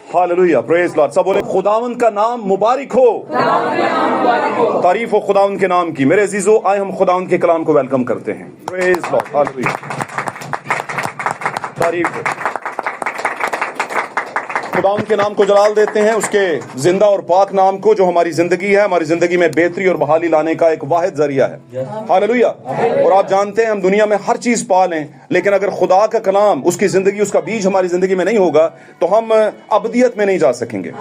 Hallelujah, praise Lord. सब बोले खुदावन का नाम मुबारक हो, तारीफ हो खुदावन के नाम की। मेरे अजीजों, आए हम खुदावन के कलाम को वेलकम करते हैं। प्रेज लॉर्ड, हालेलुया, तारीफ हो। खुदावन के नाम को जलाल देते हैं, उसके जिंदा और पाक नाम को, जो हमारी जिंदगी है, हमारी जिंदगी में बेहतरी और बहाली लाने का एक वाहिद जरिया है। हालेलुया। और आप जानते हैं हम दुनिया में हर चीज पा लें, लेकिन अगर खुदा का कलाम, उसकी जिंदगी, उसका बीज हमारी जिंदगी में नहीं होगा तो हम अबदियत में नहीं जा सकेंगे।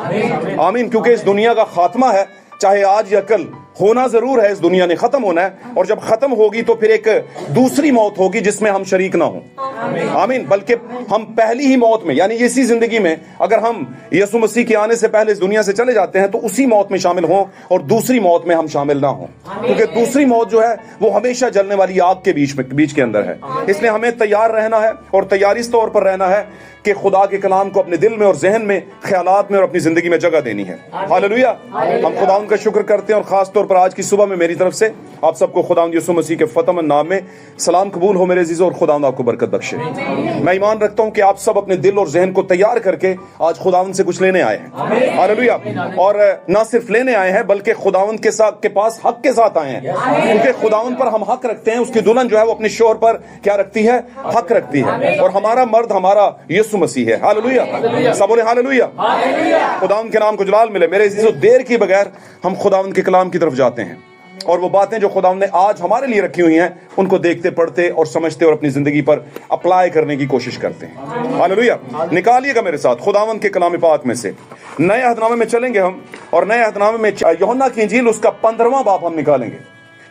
आमीन। क्योंकि इस दुनिया का खात्मा है, चाहे आज या कल, होना जरूर है। इस दुनिया ने खत्म होना है, और जब खत्म होगी तो फिर एक दूसरी मौत होगी जिसमें हम शरीक ना हो। आमीन। बल्कि हम पहली ही मौत में, यानी इसी जिंदगी में, अगर हम यीशु मसीह के आने से पहले इस दुनिया से चले जाते हैं तो उसी मौत में शामिल हों, और दूसरी मौत में हम शामिल ना हों। क्योंकि दूसरी मौत जो है वो हमेशा जलने वाली आग के बीच के अंदर है। इसलिए हमें तैयार रहना है, और तैयारी इस तौर पर रहना है कि खुदा के कलाम को अपने दिल में और जहन में, ख्यालात में और अपनी जिंदगी में जगह देनी है। हालेलुया। हम खुदा का शुक्र करते हैं, और खास तौर पर आज की सुबह में मेरी तरफ से आप सबको खुदा यीशु मसीह के फतह नाम में सलाम कबूल हो मेरे अजीजों, और खुदा आपको बरकत बख्शे। मैं ईमान रखता हूं कि आप सब अपने दिल और जहन को तैयार करके आज खुदावंद से कुछ लेने आए हैं। हालेलुया। और ना सिर्फ लेने आए हैं, बल्कि खुदावंद के पास हक के साथ आए हैं। क्योंकि खुदावंद पर हम हक रखते हैं, उसकी दुल्हन जो है वो अपने शोहर पर क्या रखती है? हक रखती है। और हमारा मर्द हमारा यीशु मसीह है। हालेलुया। सब बोले हालेलुया। खुदावंद के नाम को जलाल मिले। मेरे अजीजों, देर के बगैर हम खुदावंद के कलाम की तरफ जाते हैं, और वो बातें जो खुदावंद ने आज हमारे लिए रखी हुई हैं उनको देखते, पढ़ते और समझते और अपनी जिंदगी पर अप्लाई करने की कोशिश करते हैं। हालेलुया। निकालिएगा मेरे साथ खुदावंद के कलाम पाक में से नए अहदनामे में चलेंगे हम, और नए अहदनामे में यूहन्ना की इंजील उसका 15वां बाब हम निकालेंगे।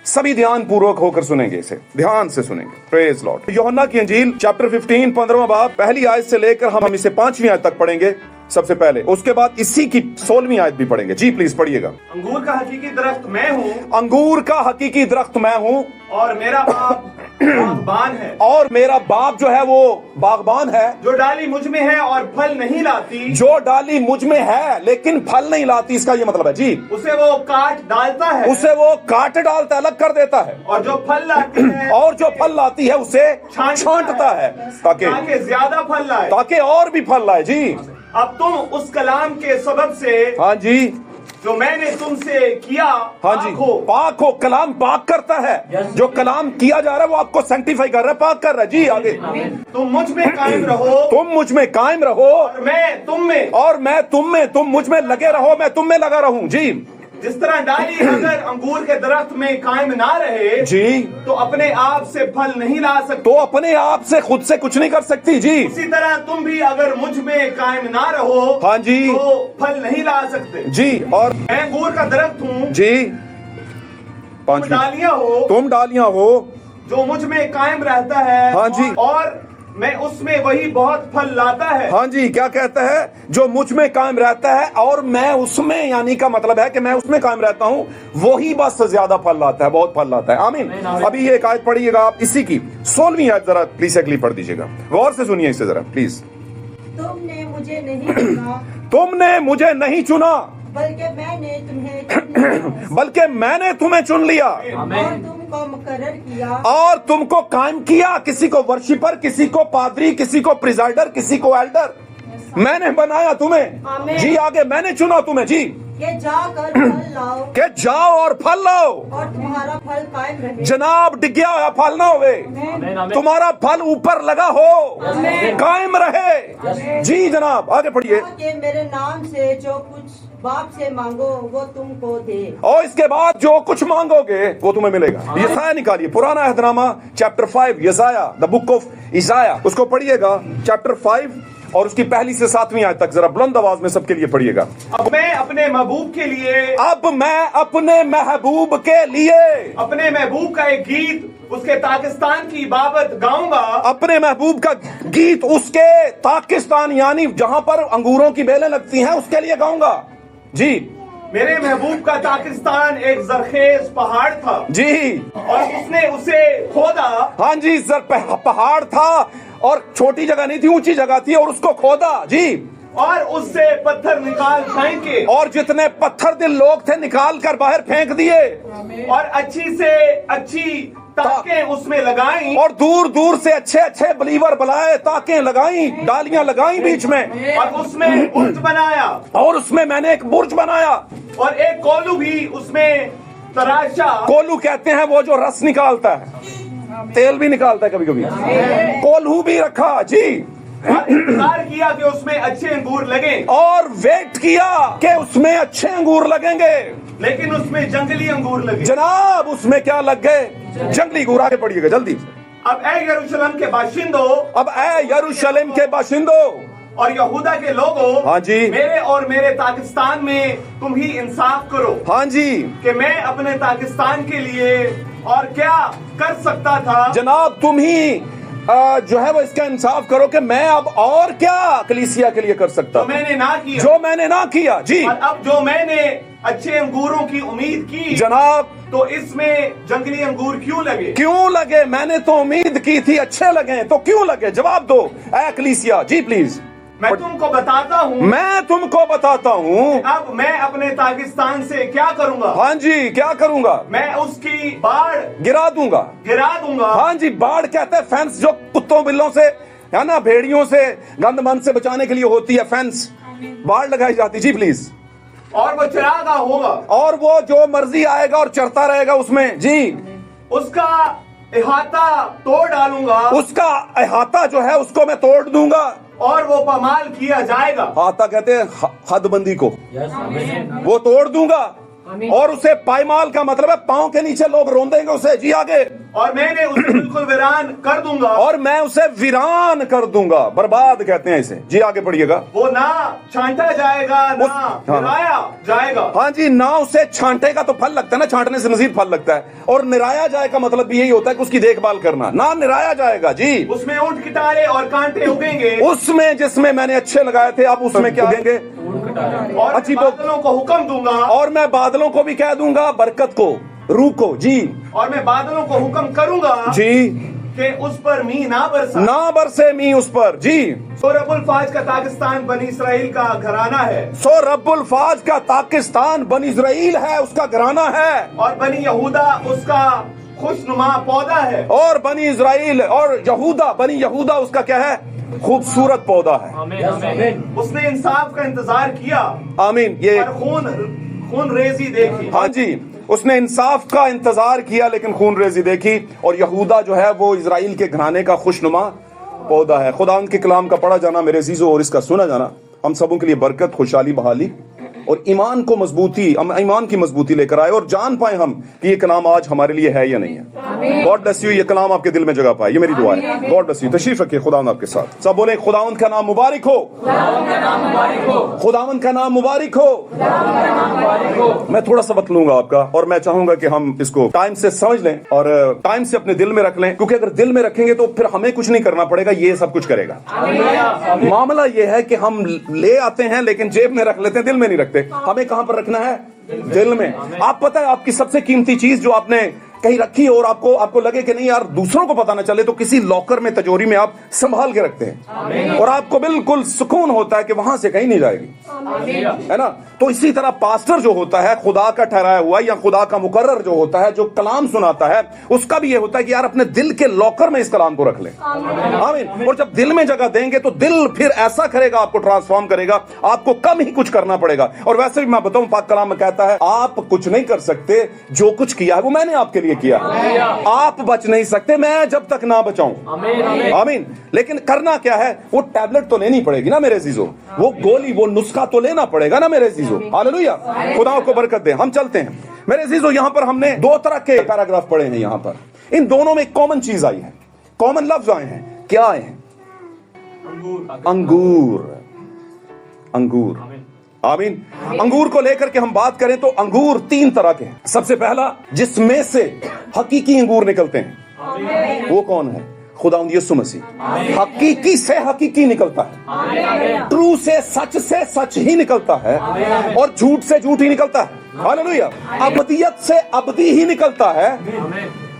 सभी ध्यान पूर्वक होकर सुनेंगे, इसे ध्यान से सुनेंगे। Praise Lord. यूहन्ना की इंजील चैप्टर 15 15वां बाब, पहली आयत से लेकर हम इसे 5वीं आयत तक पढ़ेंगे सबसे पहले। उसके बाद इसी की 16वीं आयत भी पढ़ेंगे। जी प्लीज पढ़िएगा। अंगूर का हकीकी दरख्त मैं हूँ, अंगूर का हकीकी दरख्त मैं हूँ, और मेरा बाप बागबान है। और मेरा बाप जो है वो बागबान है। जो डाली मुझ में है और फल नहीं लाती, जो डाली मुझ में है लेकिन फल नहीं लाती, इसका ये मतलब है जी, उसे वो काट डालता है, उसे वो काट डालता है, अलग कर देता है। और जो फल लाती है, और जो फल लाती है उसे छांटता है, ताकि ज्यादा फल लाए, ताकि और भी फल लाए। जी। अब तुम उस कलाम के सबब से, हाँ जी, जो मैंने तुमसे किया, हाँ जी, पाक हो। कलाम पाक करता है। जो कलाम किया जा रहा है वो आपको सैंक्टिफाई कर रहा है, पाक कर रहा है। जी आगे। तुम मुझ में कायम रहो, तुम मुझ में कायम रहो, और मैं तुम में, और मैं तुम में। तुम मुझ में लगे रहो, मैं तुम में लगा रहूं। जी। जिस तरह डाली अगर अंगूर के दरख्त में कायम ना रहे जी, तो अपने आप से फल नहीं ला सकती, तो अपने आप से खुद से कुछ नहीं कर सकती। जी। उसी तरह तुम भी अगर मुझ में कायम ना रहो, हाँ जी, तो फल नहीं ला सकते। जी। और मैं अंगूर का दरख्त हूँ, जी, तुम डालियां हो, तुम डालियां हो, जो मुझ में कायम रहता है, हाँ जी, और मैं उसमें वही बहुत फल लाता है। हाँ जी। क्या कहता है? जो मुझ में कायम रहता है और मैं उसमें, यानी का मतलब है कि मैं उसमें कायम रहता हूँ, वही बस ज्यादा फल लाता है, बहुत फल लाता है। आमीन। अभी ये एक आयत पढ़िएगा आप, इसी की 16वीं आयत जरा प्लीज अगली पढ़ दीजिएगा, गौर से सुनिए इसे जरा प्लीज। तुमने मुझे नहीं चुना, तुमने मुझे नहीं चुना, बल्कि मैंने तुम्हें चुन लिया, बल्कि मैंने तुम्हें चुन लिया, और तुमको मुकर्रर किया, और तुमको कायम किया। किसी को वर्शिपर, किसी को पादरी, किसी को प्रिजाइडर, किसी को एल्डर। मैंने बनाया तुम्हें। जी आगे। मैंने चुना तुम्हें। जी। कि जाकर फल लाओ, के जाओ और फल लाओ, और तुम्हारा फल कायम रहे। जनाब डिग्या हुआ फल ना होवे, तुम्हारा फल ऊपर लगा हो, कायम रहे। जी जनाब आगे पढ़िए। कि मेरे नाम से जो कुछ बाप से मांगो वो तुमको दे, और इसके बाद जो कुछ मांगोगे वो तुम्हें मिलेगा। यसाया निकालिए, पुराना अहदनामा चैप्टर 5, यसाया, द बुक ऑफ इसाया, उसको पढ़िएगा चैप्टर 5 और उसकी पहली से 7वीं आयत तक जरा बुलंद आवाज में सबके लिए पढ़िएगा। अब मैं अपने महबूब के लिए, अब मैं अपने महबूब के लिए, अपने महबूब का एक गीत उसके पाकिस्तान की बाबत गाऊंगा। अपने महबूब का गीत उसके पाकिस्तान, यानी जहां पर अंगूरों की बेलें लगती हैं, उसके लिए गाऊंगा। जी। मेरे महबूब का पाकिस्तान एक जरखेज पहाड़ था। जी। और उसने उसे खोदा। हाँ जी, पहाड़ था, और छोटी जगह नहीं थी, ऊंची जगह थी, और उसको खोदा। जी। और उससे पत्थर निकाल फेंके, और जितने पत्थर दिल लोग थे निकाल कर बाहर फेंक दिए, और अच्छी से अच्छी ताकें उसमें लगाई और दूर दूर से अच्छे अच्छे बलीवर बुलाए, ताकें लगाई, डालियां लगाई बीच में, और उसमें बुर्ज बनाया और उसमें मैंने एक बुर्ज बनाया। और एक कोलू भी उसमें तराशा। कोल्हू कहते हैं वो जो रस निकालता है, तेल भी निकालता है कभी कभी, कोल्हू भी रखा जी। और इंतजार किया कि उसमें अच्छे अंगूर लगे, और वेट किया कि उसमें अच्छे अंगूर लगेंगे, लेकिन उसमें जंगली अंगूर लगे। जनाब उसमें क्या लग गए? जंगली अंगूर। आगे पढ़िएगा जल्दी। अब ऐ यरूशलेम के बाशिंदों, अब ऐ यरूशलेम के बाशिंदों और यहूदा के लोगों, हाँ जी, मेरे और मेरे पाकिस्तान में तुम ही इंसाफ करो। हाँ जी, कि मैं अपने पाकिस्तान के लिए और क्या कर सकता था। जनाब तुम ही जो है वो इसका इंसाफ करो कि मैं अब और क्या कलीसिया के लिए कर सकता जो मैंने ना किया, जो मैंने ना किया जी। और अब जो मैंने अच्छे अंगूरों की उम्मीद की, जनाब तो इसमें जंगली अंगूर क्यों लगे? क्यों लगे? मैंने तो उम्मीद की थी अच्छे लगे, तो क्यों लगे? जवाब दो ऐ कलीसिया जी प्लीज। मैं तुमको बताता हूँ, मैं तुमको बताता हूँ अब मैं अपने पाकिस्तान से क्या करूँगा। हाँ जी, क्या करूँगा? मैं उसकी बाढ़ गिरा दूंगा। गिरा दूंगा। हाँ जी, बाढ़ कहते हैं फेंस, जो कुत्तों बिल्लों से है ना, भेड़ियों से, गंदमंद से बचाने के लिए होती है फेंस, बाढ़ लगाई जाती जी प्लीज। और वो चिरागा होगा, और वो जो मर्जी आएगा और चढ़ता रहेगा उसमें जी। उसका इहाता तोड़ डालूंगा, उसका अहाता जो है उसको मैं तोड़ दूंगा, और वो पामाल किया जाएगा। अहाता कहते हैं हदबंदी को, वो तोड़ दूंगा। और उसे पायमाल का मतलब है पांव के नीचे लोग रोंदेंगे उसे जी। आगे, और मैंने उसे बिल्कुल वीरान कर दूंगा, और मैं उसे वीरान कर दूंगा, बर्बाद कहते हैं इसे जी। आगे पढ़िएगा। वो ना छांटा जाएगा ना हाँ। निराया जाएगा। हाँ जी, ना उसे छांटेगा तो फल लगता है ना, छांटने से मजीद फल लगता है। और निराया जाए का मतलब भी यही होता है कि उसकी देखभाल करना, ना निराया जाएगा जी। उसमें ऊंट किटारे और कांटे उगेंगे, उसमें जिसमें मैंने अच्छे लगाए थे अब उसमें क्या उगेंगे? और अच्छी बादलों को हुक्म दूंगा, और मैं बादलों को भी कह दूंगा बरकत को, रूह को जी। और मैं बादलों को हुक्म करूंगा जी कि उस पर मींह ना बरसा। ना बरसे मी उस पर जी। सो रब्बुल फाज का पाकिस्तान बनी इसराइल का घराना है, सो रब्बुल फाज का पाकिस्तान बनी इजराइल है, उसका घराना है। और बनी यहूदा उसका खुशनुमा पौधा है। और बनी इजराइल और यहूदा, बनी यहूदा उसका क्या है? खूबसूरत पौधा है। उसने इंसाफ का इंतजार किया आमीन। ये और खून रेजी देखी। हाँ जी, उसने इंसाफ का इंतजार किया लेकिन खून रेजी देखी। और यहूदा जो है वो इजराइल के घराने का खुशनुमा पौधा है। खुदा के कलाम का पढ़ा जाना मेरे अजीजों और इसका सुना जाना हम सबों के लिए बरकत, खुशहाली, बहाली और ईमान को मजबूती, ईमान की मजबूती लेकर आए और जान पाए हम कि ये कलाम आज हमारे लिए है या नहीं है। God bless you. ये कलाम आपके दिल में जगह पाए, ये मेरी दुआ है। God bless you. तशरीफ रखिए, खुदावंद आपके साथ। सब बोले खुदावंद का नाम मुबारक हो, खुदावंद का नाम मुबारक हो। मैं थोड़ा सा बतलूंगा आपका और मैं चाहूंगा कि हम इसको टाइम से समझ लें और टाइम से अपने दिल में रख लें, क्योंकि अगर दिल में रखेंगे तो फिर हमें कुछ नहीं करना पड़ेगा, ये सब कुछ करेगा। मामला ये है कि हम ले आते हैं लेकिन जेब में रख लेते हैं, दिल में नहीं रखते। हमें कहां पर रखना है? दिल में। आप पता है आपकी सबसे कीमती चीज जो आपने कहीं रखी है और आपको लगे कि नहीं यार दूसरों को पता ना चले, तो किसी लॉकर में, तिजोरी में आप संभाल के रखते हैं और आपको बिल्कुल सुकून होता है कि वहां से कहीं नहीं जाएगी, है ना। तो इसी तरह पास्टर जो होता है, खुदा का ठहराया हुआ या खुदा का मुकर्रर जो होता है, जो कलाम सुनाता है, उसका भी ये होता है कि यार अपने दिल के लॉकर में इस कलाम को रख ले। आमीन। और जब दिल में जगह देंगे तो दिल फिर ऐसा करेगा, आपको ट्रांसफॉर्म करेगा, आपको कम ही कुछ करना पड़ेगा। और वैसे भी मैं बताऊं, पाक कलाम में कहता है आप कुछ नहीं कर सकते, जो कुछ किया है वो मैंने आपके लिए किया। आप बच नहीं सकते मैं जब तक ना बचाऊं। आमीन। लेकिन करना क्या है? वो टैबलेट तो लेनी पड़ेगी ना मेरे अजीजों, वो गोली, वो नुस्खा तो लेना पड़ेगा ना मेरे अजीजों। हालेलुया। खुदा को बरकत दे। हम चलते हैं मेरे अजीजों। यहां पर हमने दो तरह के पैराग्राफ पढ़े हैं। यहां पर इन दोनों में कॉमन चीज आई है, कॉमन लफ्ज आए हैं। क्या आए हैं? अंगूर। अंगूर। आमीन। अंगूर को लेकर के हम बात करें तो अंगूर तीन तरह के हैं। सबसे पहला, जिसमें से हकीकी अंगूर निकलते हैं, वो कौन है? खुदावंद यीशु मसीह। हकीकी से हकीकी निकलता है, ट्रू से सच ही निकलता है, और झूठ से झूठ ही निकलता है। हालेलुया। अबदियत से अबदी ही निकलता है।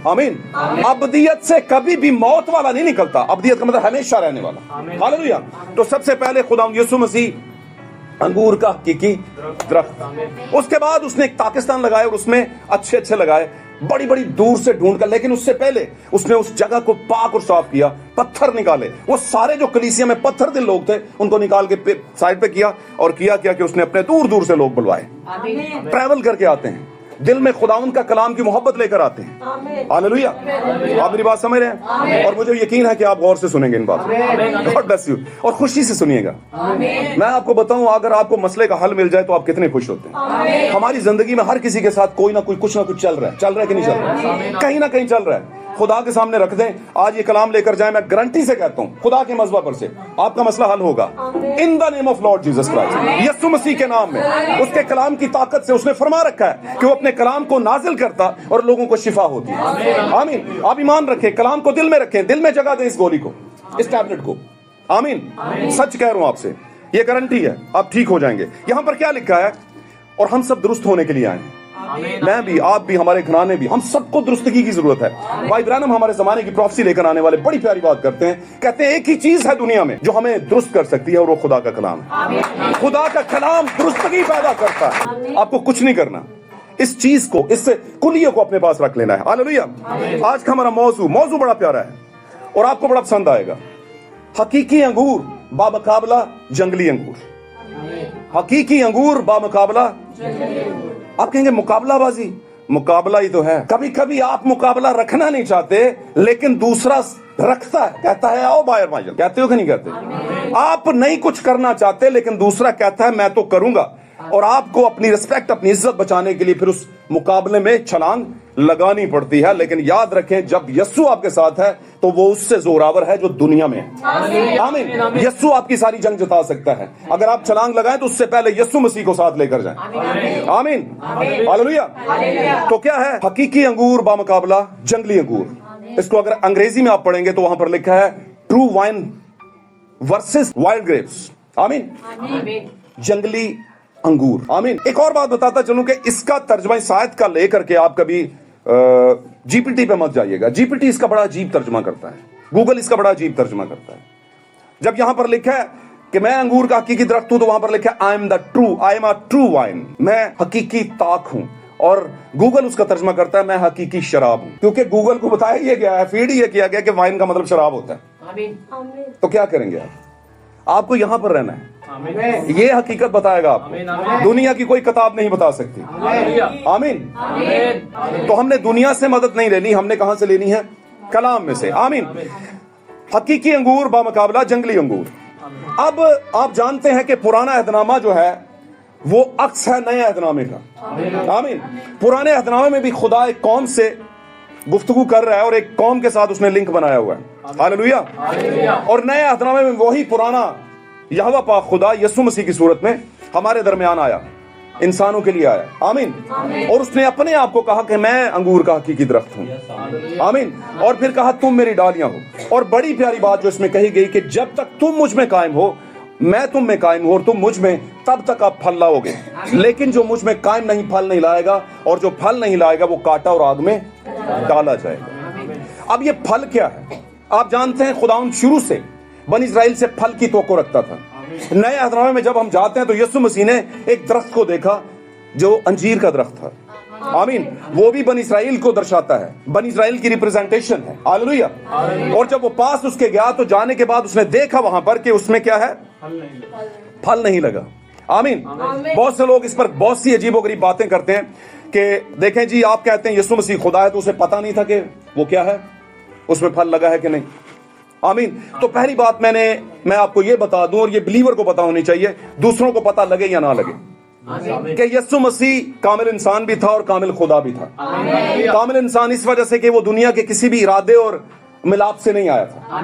आमीन। अबदियत से कभी भी मौत वाला नहीं निकलता। अबदियत का मतलब हमेशा रहने वाला। हालेलुया। तो सबसे पहले खुदावंद यीशु मसीह अंगूर का हकीकी दरख्त। उसके बाद उसने एक पाकिस्तान लगाया और उसमें अच्छे अच्छे लगाए बड़ी बड़ी दूर से ढूंढ कर, लेकिन उससे पहले उसने उस जगह को पाक और साफ किया, पत्थर निकाले। वो सारे जो कलीसिया में पत्थर दिल लोग थे उनको निकाल के साइड पे किया, और किया क्या कि उसने अपने दूर दूर से लोग बुलवाए, ट्रैवल करके आते हैं, दिल में खुदावंद का कलाम की मोहब्बत लेकर आते हैं। हालेलुया, आप मेरी बात समझ रहे हैं? और मुझे यकीन है कि आप गौर से सुनेंगे इन बातों को। गॉड ब्लेस यू, और खुशी से सुनिएगा। मैं आपको बताऊं, अगर आपको मसले का हल मिल जाए तो आप कितने खुश होते हैं। हमारी जिंदगी में हर किसी के साथ कोई ना कोई कुछ ना कुछ चल रहा है कि नहीं चल रहा है? कहीं ना कहीं चल रहा है। खुदा के सामने रख दें, आज ये कलाम लेकर जाए, मैं गारंटी से कहता हूं खुदा के मज़बा पर से आपका मसला हल होगा। In the name of Lord Jesus Christ, यीशु मसीह के नाम में, उसके कलाम की ताकत से उसने फरमा रखा है कि वो अपने कलाम को नाजिल करता और लोगों को शिफा होती है। आमीन। आप ईमान रखें, कलाम को दिल में रखें, दिल में जगह दें इस गोली को, इस टैबलेट को। आमीन। सच कह रहा हूं आपसे, ये गारंटी है, आप ठीक हो जाएंगे। यहां पर क्या लिखा है? और हम सब दुरुस्त होने के लिए आए हैं। मैं भी, आप भी, हमारे घराने भी, हम सबको दुरुस्तगी की जरूरत है। भाई ब्रैनम हमारे जमाने की प्रोफेसी लेकर आने वाले बड़ी प्यारी बात करते हैं। कहते हैं एक ही चीज है दुनिया में जो हमें दुरुस्त कर सकती है, और वो खुदा का कलाम है। खुदा का कलाम दुरुस्तगी पैदा करता है। आपको कुछ नहीं करना, इस चीज को, इस कुलिये को अपने पास रख लेना है। हालेलुया। आज का हमारा मौजू बड़ा प्यारा है और आपको बड़ा पसंद आएगा। हकीकी अंगूर बामुकाबला जंगली अंगूर। हकीकी अंगूर बामुकाबला। आप कहेंगे मुकाबलाबाजी, मुकाबला ही तो है। कभी कभी आप मुकाबला रखना नहीं चाहते, लेकिन दूसरा रखता है, कहता है आओ बायर माइजल। कहते हो कि नहीं कहते? आप नहीं कुछ करना चाहते, लेकिन दूसरा कहता है मैं तो करूंगा, और आपको अपनी रिस्पेक्ट, अपनी इज्जत बचाने के लिए फिर उस मुकाबले में छलांग लगानी पड़ती है। लेकिन याद रखें, जब यस्सु आपके साथ है तो वो उससे जोरावर है जो दुनिया में है। आमीन। यस्सु आपकी सारी जंग जिता सकता है। अगर आप छलांग लगाएं तो उससे पहले यस्सु मसीह को साथ लेकर जाएं। आमीन। हालेलुया। तो क्या है? हकीकी अंगूर बामुकाबला जंगली अंगूर। इसको अगर अंग्रेजी में आप पढ़ेंगे तो वहां पर लिखा है true wine versus wild grapes. आमीन। जंगली अंगूर। आमीन। एक और बात बताता चलूं कि इसका तर्जमा शायद का लेकर के आप कभी जीपीटी पे मत जाइएगा। जीपीटी इसका बड़ा अजीब तर्जमा करता है, गूगल इसका बड़ा अजीब तर्जमा करता है। जब यहां पर लिखा है कि मैं अंगूर का हकीकी दरख्त हूं, तो वहां पर लिखा है I am a true wine, मैं हकीकी ताक हूं। और गूगल उसका तर्जमा करता है मैं हकीकी शराब हूं, क्योंकि गूगल को बताया ये गया है, फीड ये किया गया कि वाइन का मतलब शराब होता है। तो क्या करेंगे आप? आपको यहां पर रहना है, ये हकीकत बताएगा आपको। दुनिया की कोई किताब नहीं बता सकती। आमीन। तो हमने दुनिया से मदद नहीं लेनी, हमने कहां से लेनी है? कलाम में से। आमीन। हकीकी अंगूर बामुकाबला जंगली अंगूर। अब आप जानते हैं कि पुराना अहदनामा जो है वो अक्स है नए अहदनामे का। आमीन। पुराने अहदनामे में भी खुदा एक कौम से गुफ्तगू कर रहा है और एक कौम के साथ उसने लिंक बनाया हुआ है। हालेलुया। और नए अहदनामे में वही पुराना यहोवा पाक खुदा यीशु मसीह की सूरत में हमारे दरमियान आया, इंसानों के लिए आया। आमीन। और उसने अपने आप को कहा कि मैं अंगूर का हकीकी दरख्त हूं। आमीन। और फिर कहा तुम मेरी डालियां हो। और बड़ी प्यारी बात जो इसमें कही गई कि जब तक तुम मुझ में कायम हो, मैं तुम में कायम हूं और तुम मुझ में, तब तक आप फल लाओगे। लेकिन जो मुझ में कायम नहीं, फल नहीं लाएगा, और जो फल नहीं लाएगा वो काटा और आग में डाला जाएगा। अब ये फल क्या है? आप जानते हैं खुदावंद शुरू से बनी इस्राएल से फल की तवक्को रखता था। नए अहदनामे में जब हम जाते हैं तो यीशु मसीह ने एक दरख्त को देखा जो अंजीर का दरख्त था। आमीन। वो भी बनी इस्राएल को दर्शाता है, बनी इस्राएल की रिप्रेजेंटेशन है। हालेलुया। और जब वो पास उसके गया तो जाने के बाद उसने देखा वहां पर कि उसमें क्या है? फल नहीं लगा। आमीन। बहुत से लोग इस पर बहुत सी अजीबोगरीब बातें करते हैं कि देखें जी, आप कहते हैं यीशु मसीह खुदा है, तो उसे पता नहीं था कि वो क्या है, उसमें फल लगा है कि नहीं। आमीन। तो पहली बात मैं आपको ये बता दूं, और ये बिलीवर को पता होनी चाहिए, दूसरों को पता लगे या ना लगे, कि यीशु मसीह कामिल इंसान भी था और कामिल खुदा भी था। कामिल इंसान इस वजह से कि वो दुनिया के किसी भी इरादे और मिलाप से नहीं आया था।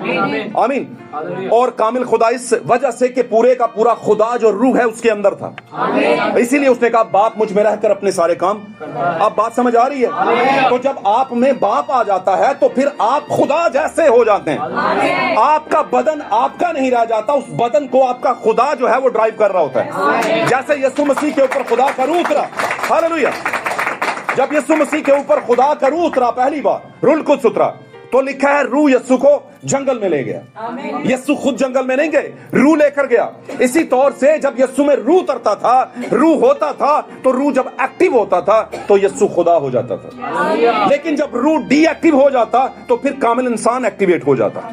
आमीन। और कामिल खुदा इस वजह से कि पूरे का पूरा खुदा जो रूह है उसके अंदर था। इसीलिए उसने कहा बाप मुझ में रहकर अपने सारे काम। आप बात समझ आ रही है? तो जब आप में बाप आ जाता है तो फिर आप खुदा जैसे हो जाते हैं। आपका बदन आपका नहीं रह जाता, उस बदन को आपका खुदा जो है वो ड्राइव कर रहा होता है। जैसे यीशु मसीह के ऊपर खुदा का रूह उतरा। हालेलुया। जब यीशु मसीह के ऊपर खुदा का रूह उतरा पहली बार, रूह कुद्स उतरा, तो लिखा है रूह यस्सु को जंगल में ले गया। यस्सु खुद जंगल में नहीं गए, रूह लेकर गया। इसी तौर से जब यस्सु में रूह उतरता था, रूह होता था, तो रूह जब एक्टिव होता था तो यस्सु खुदा हो जाता था। लेकिन जब रूह डीएक्टिव हो जाता तो फिर कामिल इंसान एक्टिवेट हो जाता।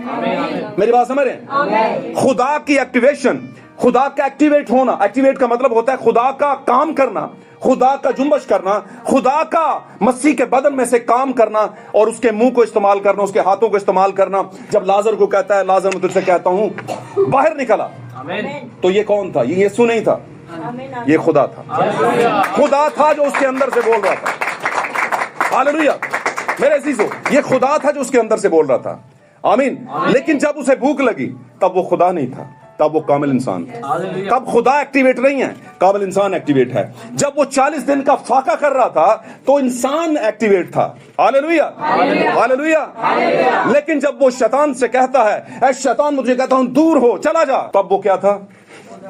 मेरी बात समझ रहे हैं? खुदा की एक्टिवेशन, खुदा का एक्टिवेट होना, एक्टिवेट का मतलब होता है खुदा का काम करना, खुदा का जुम्बश करना, खुदा का मसीह के बदन में से काम करना और उसके मुंह को इस्तेमाल करना, उसके हाथों को इस्तेमाल करना। जब लाजर को कहता है, लाजर मैं तुझसे कहता हूं बाहर निकला, तो ये कौन था? ये यीशु नहीं था, ये खुदा था। खुदा था जो उसके अंदर से बोल रहा था। हालेलुया। मेरे अजीजों, ये खुदा था जो उसके अंदर से बोल रहा था। आमीन। लेकिन जब उसे भूख लगी तब वो खुदा नहीं था, तब वो कामिल इंसान था। तब खुदा एक्टिवेट नहीं है, कामिल इंसान एक्टिवेट है। जब वो 40 दिन का फाका कर रहा था तो इंसान एक्टिवेट था। Hallelujah, hallelujah. लेकिन जब वो शैतान से कहता है, ऐ शैतान मुझे कहता हूं दूर हो, चला जा, तब वो क्या था?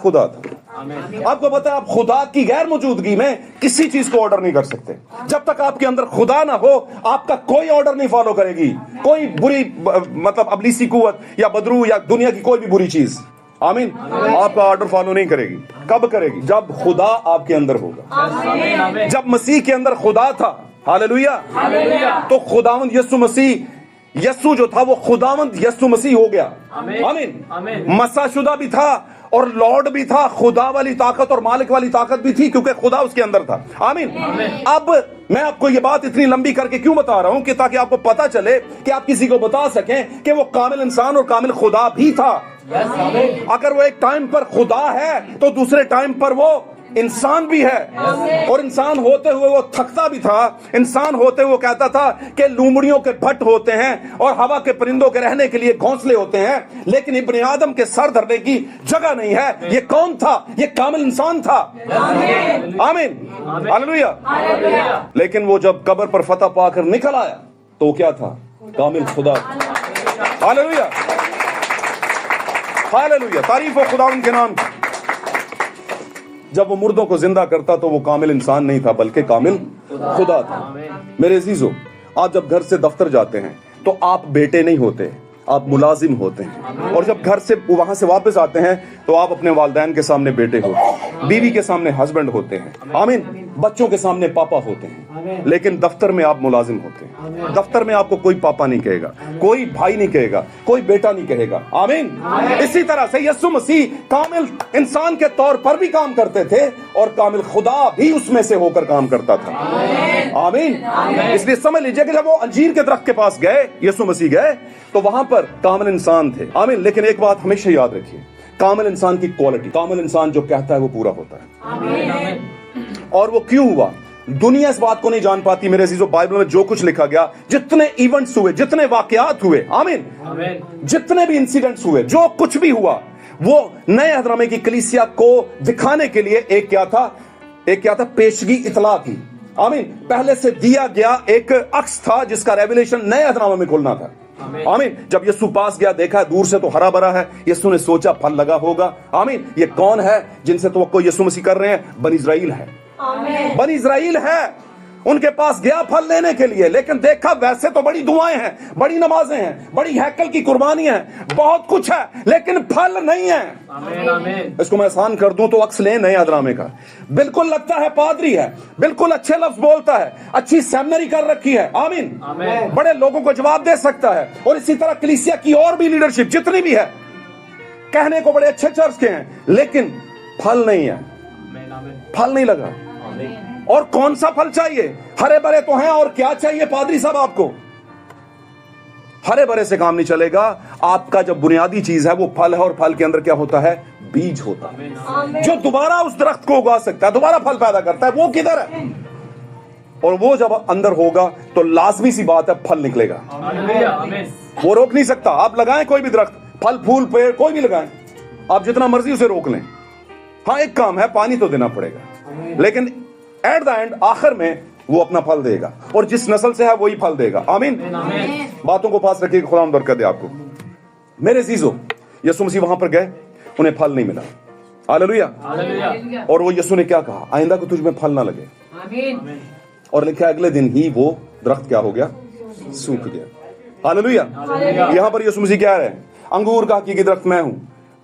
खुदा था। आपको पता है, आप खुदा की गैर मौजूदगी में किसी चीज को ऑर्डर नहीं कर सकते। जब तक आपके अंदर खुदा ना हो, आपका कोई ऑर्डर नहीं फॉलो करेगी। कोई बुरी मतलब अबलीसी कुव्वत या बदरू या दुनिया की कोई भी बुरी चीज, आमीन, आपका ऑर्डर फॉलो नहीं करेगी। कब करेगी? जब खुदा आपके अंदर होगा। जब मसीह के अंदर खुदा था, हालेलुया, तो खुदावंद यीशु मसीह, यीशु जो था वो खुदावंद यीशु मसीह हो गया। आमीन। मसाशुदा भी था और लॉर्ड भी था, खुदा वाली ताकत और मालिक वाली ताकत भी थी, क्योंकि खुदा उसके अंदर था। आमीन। अब मैं आपको ये बात इतनी लंबी करके क्यों बता रहा हूं? कि ताकि आपको पता चले कि आप किसी को बता सकें कि वो कामिल इंसान और कामिल खुदा भी था। अगर वो एक टाइम पर खुदा है तो दूसरे टाइम पर वो इंसान भी है। और इंसान होते हुए वो थकता भी था। इंसान होते हुए वो कहता था कि लूमड़ियों के भट्ट होते हैं और हवा के परिंदों के रहने के लिए घोंसले होते हैं, लेकिन इब्ने आदम के सर धरने की जगह नहीं है। ये कौन था? ये कामिल इंसान था। आमीन, हालेलुया। लेकिन वो जब कब्र पर फतह पाकर निकल आया तो क्या था? कामिल खुदा। Hallelujah, hallelujah. तारीफ हो खुदा उनके नाम की। जब वो मुर्दों को जिंदा करता तो वो कामिल इंसान नहीं था, बल्कि कामिल खुदा था। मेरे अजीजों, आप जब घर से दफ्तर जाते हैं तो आप बेटे नहीं होते, आप मुलाजिम होते हैं। और जब घर से वहां से वापस आते हैं तो आप अपने वालिदैन के सामने बेटे होते हैं, बीवी के सामने हस्बैंड होते हैं, आमीन, बच्चों के सामने पापा होते हैं। लेकिन दफ्तर में आप मुलाजिम होते हैं। दफ्तर में आपको कोई पापा नहीं कहेगा, कोई भाई नहीं कहेगा, कोई बेटा नहीं कहेगा। आमीन। इसी तरह से यीशु मसीह कामिल इंसान के तौर पर भी काम करते थे और कामिल खुदा भी उसमें से होकर काम करता था। आमीन। इसलिए समझ लीजिए कि जब वो अंजीर के दरख्त के पास गए, यीशु मसीह गए, तो वहां पर कामिल इंसान थे। आमीन। लेकिन एक बात हमेशा याद रखिए, कामिल इंसान की क्वालिटी, कामिल इंसान जो कहता है वो पूरा होता है। आमीन। और वो क्यों हुआ? दुनिया इस बात को नहीं जान पाती मेरे अजीजों। बाइबल में जो कुछ लिखा गया, जितने इवेंट्स हुए, जितने वाकयात हुए, आमीन, जितने भी इंसिडेंट्स हुए, जो कुछ भी हुआ, वो नए अहदनामे की कलीसिया को दिखाने के लिए एक क्या था? पेशगी इतला थी। आमीन। पहले से दिया गया एक अक्स था जिसका रेवलेशन नए अहदनामे में खुलना था। आमीन। जब यीशु पास गया, देखा दूर से तो हरा भरा है, यीशु ने सोचा फल लगा होगा। आमीन। ये कौन है जिनसे तो यीशु मसीह कर रहे हैं? बनी इस्राएल है। बनी इस्राएल है। उनके पास गया फल लेने के लिए, लेकिन देखा वैसे तो बड़ी दुआएं हैं, बड़ी नमाजें हैं, बड़ी हैकल की कुर्बानी है, बहुत कुछ है, लेकिन फल नहीं है। आमीन। इसको मैं आसान कर दूं तो अक्स ले नए अहदनामे का। बिल्कुल लगता है पादरी है, बिल्कुल अच्छे लफ्ज बोलता है, अच्छी सेमिनरी कर रखी है, आमीन, बड़े लोगों को जवाब दे सकता है। और इसी तरह कलीसिया की और भी लीडरशिप जितनी भी है, कहने को बड़े अच्छे चर्च के हैं, लेकिन फल नहीं है, फल नहीं लगा। और कौन सा फल चाहिए? हरे भरे तो हैं, और क्या चाहिए पादरी साहब आपको? हरे भरे से काम नहीं चलेगा। आपका जब बुनियादी चीज है वो फल है, और फल के अंदर क्या होता है? बीज होता है, जो दोबारा उस दरख्त को उगा सकता है, दोबारा फल पैदा करता है। वो किधर है? और वो जब अंदर होगा तो लाजमी सी बात है फल निकलेगा। वो रोक नहीं सकता। आप लगाएं कोई भी दरख्त, फल फूल पेड़ कोई भी लगाएं, आप जितना मर्जी उसे रोक लें। हाँ, एक काम है, पानी तो देना पड़ेगा, लेकिन एट द एंड, आखिर में वो अपना फल देगा, और जिस नस्ल से है वही फल देगा। आमीन। बातों को पास रखिए, खुदा बरकत दे आपको। मेरे अजीजों, यीशु मसीह वहां पर गए, उन्हें फल नहीं मिला। हालेलुया। और वो यीशु ने क्या कहा? आइंदा को तुझ में फल ना लगे। आमीन। और लिखा अगले दिन ही वो दरख्त क्या हो गया? सूख गया। हालेलुया। यहां पर यीशु मसीह कह रहे हैं, अंगूर का हकीकी दरख्त मैं हूं,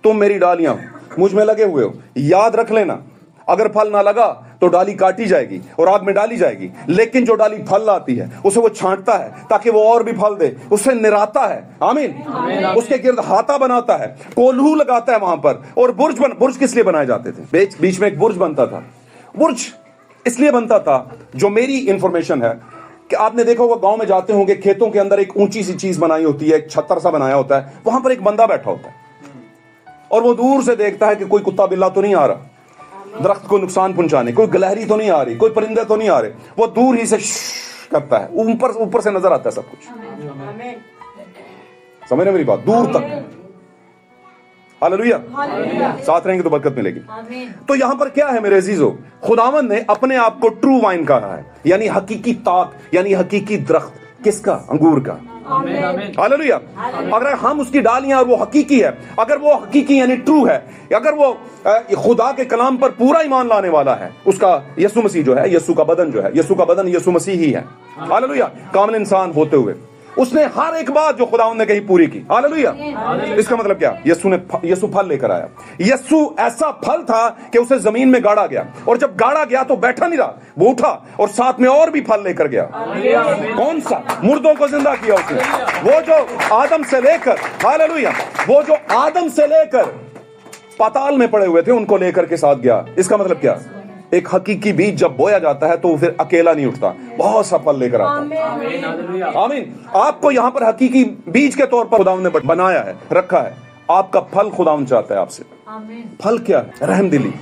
तुम मेरी डालियां हो, मुझ में लगे हुए हो। याद रख लेना, अगर फल ना लगा तो डाली काटी जाएगी और आग में डाली जाएगी, लेकिन जो डाली फल लाती है उसे वो छांटता है ताकि वो और भी फल दे, उसे निराता है, आमीन, उसके गिर्द हाथा बनाता है, कोल्हू लगाता है वहां पर। और बुर्ज किस लिए बनाए जाते थे? बीच में एक बुर्ज बनता था। बुर्ज इसलिए बनता था, जो मेरी इंफॉर्मेशन है कि आपने देखा होगा, गांव में जाते होंगे, खेतों के अंदर एक ऊंची सी चीज बनाई होती है, एक छत्तर सा बनाया होता है, वहां पर एक बंदा बैठा होता है और वो दूर से देखता है कि कोई कुत्ता बिल्ला तो नहीं आ रहा दरख्त को नुकसान पहुंचाने, कोई गिलहरी तो नहीं आ रही, कोई परिंदे तो नहीं आ रहे। वो दूर ही से करता है, ऊपर से नजर आता है सब कुछ। समझ रहे मेरी बात? दूर तक। हालेलुया। साथ रहेंगे तो बरकत मिलेगी। तो यहां पर क्या है मेरे अजीजों, खुदावंद ने अपने आप को ट्रू वाइन कहा है, यानी हकीकी ताक, यानी हकीकी दरख्त। किसका? अंगूर का। हालेलुया। अगर हम उसकी डालियां और वो हकीकी है, अगर वो हकीकी यानी ट्रू है, अगर वो खुदा के कलाम पर पूरा ईमान लाने वाला है, उसका यीशु मसीह जो है, यीशु का बदन जो है, यीशु का बदन यीशु मसीह ही है। हालेलुया। कामिल इंसान होते हुए उसने हर एक बात जो खुदावंद ने कही पूरी की। हालेलुया। इसका मतलब क्या? यीशु फल लेकर आया। यीशु ऐसा फल था कि उसे जमीन में गाड़ा गया, और जब गाड़ा गया तो बैठा नहीं रहा, वो उठा और साथ में और भी फल लेकर गया। कौन सा? मुर्दों को जिंदा किया उसने। वो जो आदम से लेकर, हालेलुया, वो जो आदम से लेकर पाताल में पड़े हुए थे उनको लेकर के साथ गया। इसका मतलब क्या? एक हकीकी बीज जब बोया जाता है तो वो फिर अकेला नहीं उठता, बहुत सा फल लेकर आता है। आमीन। आपको यहां पर हकीकी बीज के तौर पर खुदावंद ने बनाया है, रखा है। आपका फल खुदावंद चाहता है आपसे। फल क्या? रहमदिली,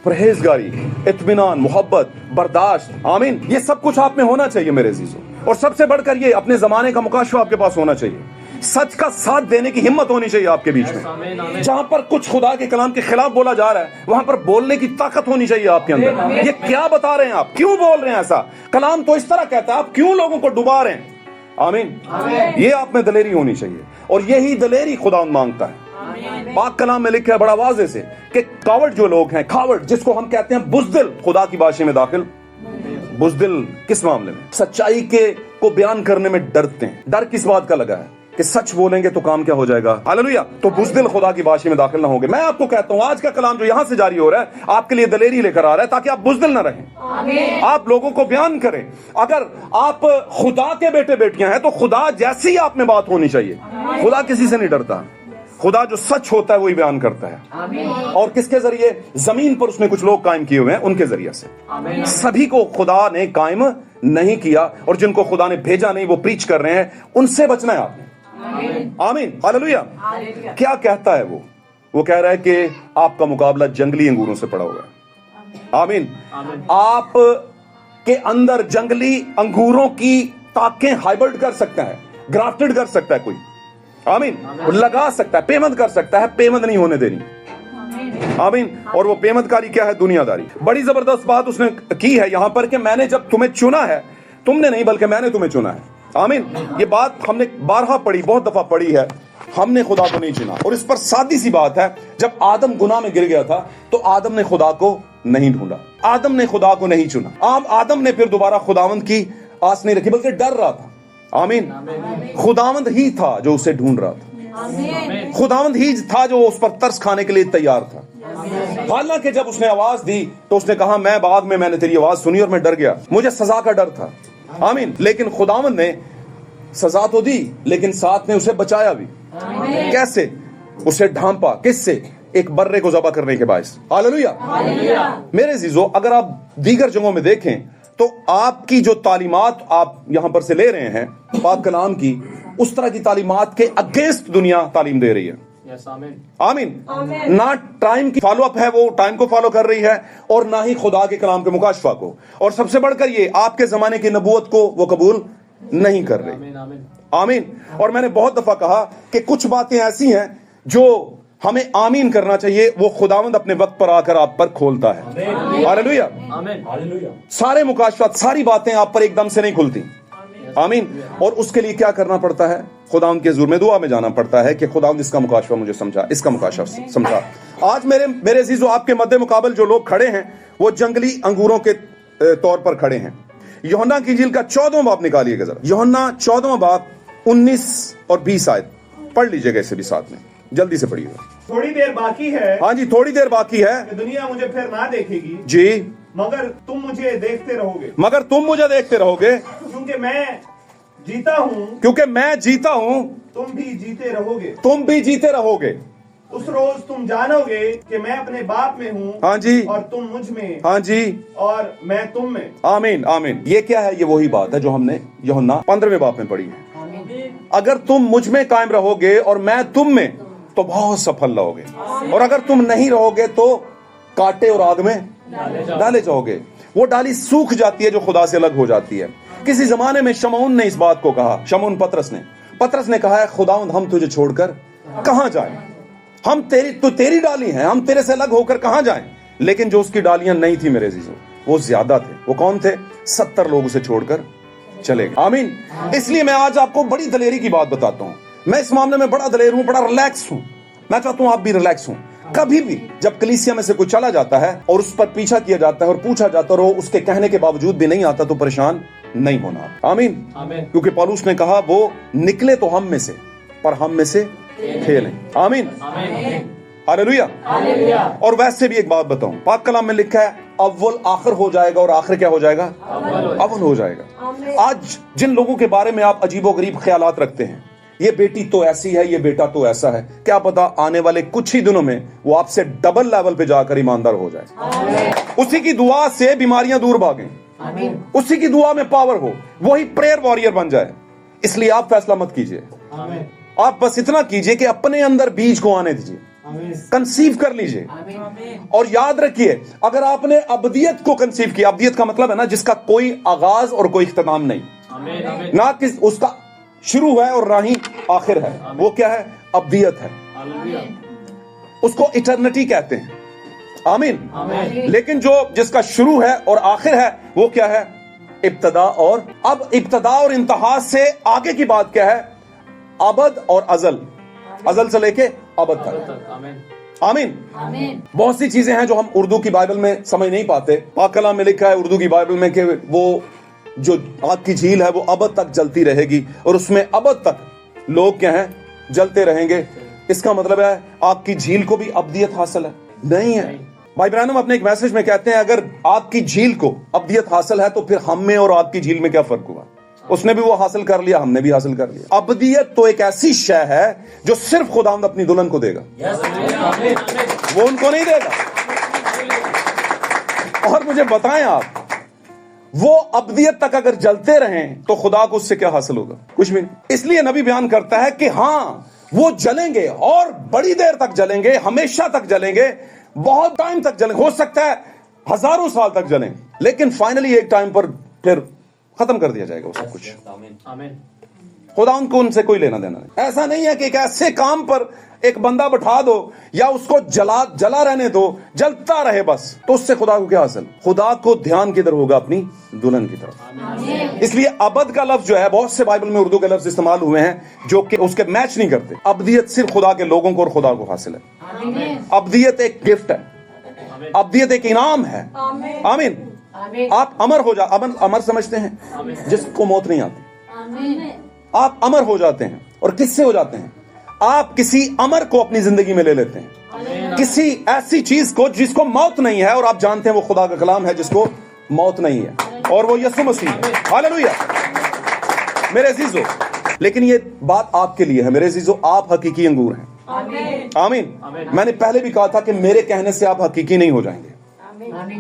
परहेजगारी, इत्मीनान, मोहब्बत, बर्दाश्त। आमीन। ये सब कुछ आप में होना चाहिए मेरे अजीजों। और सबसे बढ़कर ये अपने जमाने का मुकाशवा आपके पास होना चाहिए। सच का साथ देने की हिम्मत होनी चाहिए आपके बीच में। जहां पर कुछ खुदा के कलाम के खिलाफ बोला जा रहा है, वहां पर बोलने की ताकत होनी चाहिए आपके अंदर। ये क्या बता रहे हैं आप? क्यों बोल रहे हैं ऐसा? कलाम तो इस तरह कहता है, आप क्यों लोगों को डुबा रहे हैं? आमीन। ये आप में दलेरी होनी चाहिए, और यही दलेरी खुदा मांगता है। पाक कलाम में लिखा है बड़ा वाज़े से कि कावड़ जो लोग हैं, खावड़ जिसको हम कहते हैं बुज़दिल, खुदा की भाषा में दाखिल। बुज़दिल किस मामले में? सच्चाई के को बयान करने में डरते हैं। डर किस बात का लगा है? कि सच बोलेंगे तो काम क्या हो जाएगा। हालेलुया। तो बुज़दिल खुदा की भाषा में दाखिल ना होंगे। मैं आपको कहता हूं, आज का कलाम जो यहां से जारी हो रहा है आपके लिए दलेरी लेकर आ रहा है, ताकि आप बुज़दिल ना रहें, आप लोगों को बयान करें। अगर आप खुदा के बेटे बेटियां हैं तो खुदा जैसी आप में बात होनी चाहिए। खुदा किसी से नहीं डरता। खुदा जो सच होता है वही बयान करता है। और किसके जरिए? जमीन पर उसने कुछ लोग कायम किए हुए हैं, उनके जरिए से। सभी को खुदा ने कायम नहीं किया, और जिनको खुदा ने भेजा नहीं वो प्रीच कर रहे हैं, उनसे बचना है आपने। आमीन। हालेलुया। क्या कहता है वो कह रहा है कि आपका मुकाबला जंगली अंगूरों से पड़ा हुआ है। आमीन। आप के अंदर जंगली अंगूरों की ताकें हाइब्रिड कर सकता है, ग्राफ्टेड कर सकता है कोई। आमीन। लगा सकता है, पेमंद कर सकता है, पेमंद नहीं होने देनी। आमीन। और वो पेमंदकारी क्या है? दुनियादारी। बड़ी जबरदस्त बात उसने की है यहां पर कि मैंने जब तुम्हें चुना है, तुमने नहीं बल्कि मैंने तुम्हें चुना है। आमीन। ये बात हमने बारहा पढ़ी, बहुत दफा पढ़ी है। हमने खुदा को नहीं चुना, और इस पर सादी सी बात है, जब आदम गुनाह में गिर गया था तो आदम ने खुदा को नहीं ढूंढा, आदम ने खुदा को नहीं चुना। आदम ने फिर दोबारा खुदावंद की आस नहीं रखी, बल्कि डर रहा था। आमीन। खुदावंद ही था जो उसे ढूंढ रहा था, खुदावंद ही था जो उस पर तरस खाने के लिए तैयार था। हालांकि जब उसने आवाज दी तो उसने कहा, मैं बाद में मैंने तेरी आवाज सुनी और मैं डर गया, मुझे सजा का डर था। आमीन। लेकिन खुदावंद ने सजा तो दी, लेकिन साथ में उसे बचाया भी। कैसे? उसे ढांपा। किससे? एक बर्रे को ज़बह करने के बायस। हालेलुया। मेरे अजीजों, अगर आप दीगर जगहों में देखें तो आपकी जो तालीमात आप यहां पर से ले रहे हैं पाक कलाम की, उस तरह की तालीमात के अगेंस्ट दुनिया तालीम दे रही है। आमीन। ना टाइम की फॉलो अप है, वो टाइम को फॉलो कर रही है, और ना ही खुदा के कलाम के मुकाशफा को, और सबसे बढ़कर ये आपके जमाने की नबूवत को वो कबूल नहीं कर रही। आमीन। और मैंने बहुत दफा कहा कि कुछ बातें ऐसी हैं जो हमें आमीन करना चाहिए, वो खुदावंद अपने वक्त पर आकर आप पर खोलता है। हालेलुया। सारे मुकाशफात, सारी बातें आप पर एकदम से नहीं खुलती। आमीन। और उसके लिए क्या करना पड़ता है? खुदावंद के हुजूर में दुआ में जाना पड़ता है कि खुदावंद इसका मुकाशफा मुझे समझा, इसका मुकाशफा समझा। आज मेरे अजीजों, आपके मद्दे मुकाबल जो लोग खड़े हैं वो जंगली अंगूरों के तौर पर खड़े हैं। यूहन्ना की इंजील का 14वां बाब निकालिएगा जरा। यूहन्ना 14वां बाब 19 और 20 आयत पढ़ लीजिएगा इसे भी साथ में, जल्दी से पढ़िएगा। थोड़ी देर बाकी है, हाँ जी, थोड़ी देर बाकी है कि दुनिया मुझे फिर ना देखेगी जी, मगर तुम मुझे देखते रहोगे, मगर तुम मुझे देखते रहोगे, क्योंकि मैं जीता हूँ, क्योंकि मैं जीता हूं, तुम भी जीते रहोगे। तुम भी जीते रहोगे। उस रोज तुम जानोगे कि मैं अपने बाप में हूँ, हाँ जी, और तुम मुझ में, हाँ जी, और मैं तुम में। आमीन आमीन। ये क्या है? ये वही बात है जो हमने यूहन्ना 15वें बाब में पढ़ी है। अगर तुम मुझ में कायम रहोगे और मैं तुम में, तो बहुत सफल रहोगे, और अगर तुम नहीं रहोगे तो कांटे और आग में डाले जाओगे। वो डाली सूख जाती है जो खुदा से अलग हो जाती है। किसी जमाने में शमौन ने इस बात को कहा, शमौन पतरस ने कहा है, खुदावंद हम तुझे छोड़कर कहां जाएं? हम तेरी डाली हैं, हम तेरे से अलग होकर कहां जाएं? लेकिन जो उसकी डालियां नहीं थी मेरे अजीजों, वो ज्यादा थे। वो कौन थे? 70 लोग उसे छोड़कर चले गए। आमीन। इसलिए मैं आज आपको बड़ी दलेरी की बात बताता हूं। मैं इस मामले में बड़ा दलेर हूं, बड़ा रिलैक्स हूं। मैं चाहता हूं आप भी रिलैक्स हूं। कभी भी जब कलीसिया में से कोई चला जाता है और उस पर पीछा किया जाता है और पूछा जाता है और उसके कहने के बावजूद भी नहीं आता, तो परेशान नहीं होना। आमीन। क्योंकि पौलुस ने कहा, वो निकले तो हम में से, पर हम में से थे नहीं। आमीन। हालेलुया। और वैसे भी एक बात बताऊं, पाक कलाम में लिखा है, अव्वल आखिर हो जाएगा और आखिर क्या हो जाएगा? अव्वल हो जाएगा। आज जिन लोगों के बारे में आप अजीबोगरीब ख्यालात रखते हैं, ये बेटी तो ऐसी है, ये बेटा तो ऐसा है, क्या पता आने वाले कुछ ही दिनों में वो आपसे डबल लेवल पे जाकर ईमानदार हो जाए। उसी की दुआ से बीमारियां दूर भागें, उसी की दुआ में पावर हो, वही प्रेयर वॉरियर बन जाए। इसलिए आप फैसला मत कीजिए, आप बस इतना कीजिए कि अपने अंदर बीज को आने दीजिए, कंसीव कर लीजिए। और याद रखिए, अगर आपने अबदियत को कंसीव किया, अबदियत का मतलब है ना जिसका कोई आगाज और कोई इख्तिताम नहीं, ना कि उसका शुरू है और ना ही आखिर है, वो क्या है? अबदियत है। उसको इटर्निटी कहते हैं। आमीन। लेकिन जो जिसका शुरू है और आखिर है, वो क्या है? इब्तदा। और अब इब्तदा और इंतहा से आगे की बात क्या है? अबद और अजल, अजल से लेके अबद तक। आमीन। बहुत सी चीजें हैं जो हम उर्दू की बाइबल में समझ नहीं पाते। पाक कलाम में लिखा है उर्दू की बाइबल में कि वो जो आग की झील है वो अबद तक जलती रहेगी, और उसमें अबद तक लोग क्या हैं? जलते रहेंगे। इसका मतलब है आग की झील को भी अबदियत हासिल है? नहीं है। भाई ब्रानम अपने एक मैसेज में कहते हैं, अगर आग की झील को अबदियत हासिल है तो फिर हम में और आग की झील में क्या फर्क हुआ? उसने भी वो हासिल कर लिया, हमने भी हासिल कर लिया। अबदियत तो एक ऐसी शय है जो सिर्फ खुदावंद अपनी दुल्हन को देगा, वो उनको नहीं देगा। और मुझे बताएं आप, वो अबदियत तक अगर जलते रहें तो खुदा को उससे क्या हासिल होगा? कुछ भी नहीं। इसलिए नबी बयान करता है कि हाँ, वो जलेंगे और बड़ी देर तक जलेंगे, हमेशा तक जलेंगे, बहुत टाइम तक जलेंगे, हो सकता है हजारों साल तक जलें, लेकिन फाइनली एक टाइम पर फिर खत्म कर दिया जाएगा वो सब कुछ। खुदा उनको उनसे कोई लेना देना नहीं। ऐसा नहीं है कि एक ऐसे काम पर एक बंदा बैठा दो या उसको जला रहने दो, जलता रहे बस, तो उससे खुदा को क्या हासिल? खुदा को ध्यान किधर होगा? अपनी दुल्हन की तरफ। इसलिए अबद का लफ्ज जो है, बहुत से बाइबल में उर्दू के लफ्ज इस्तेमाल हुए हैं जो कि उसके मैच नहीं करते। अबदियत सिर्फ खुदा के लोगों को और खुदा को हासिल है। अबदियत एक गिफ्ट है, अबदियत एक इनाम है। आमीन। आप अमर हो अमर समझते हैं जिसको मौत नहीं आती। आप अमर हो जाते हैं, और किससे हो जाते हैं? आप किसी अमर को अपनी जिंदगी में ले लेते हैं, किसी ऐसी चीज को जिसको मौत नहीं है, और आप जानते हैं वो खुदा का कलाम है जिसको मौत नहीं है, और वो यीशु मसीह है। हालेलुया मेरे अजीजों। लेकिन ये बात आपके लिए है मेरे अजीजों, आप हकीकी अंगूर हैं। आमीन। मैंने पहले भी कहा था कि मेरे कहने से आप हकीकी नहीं हो जाएंगे।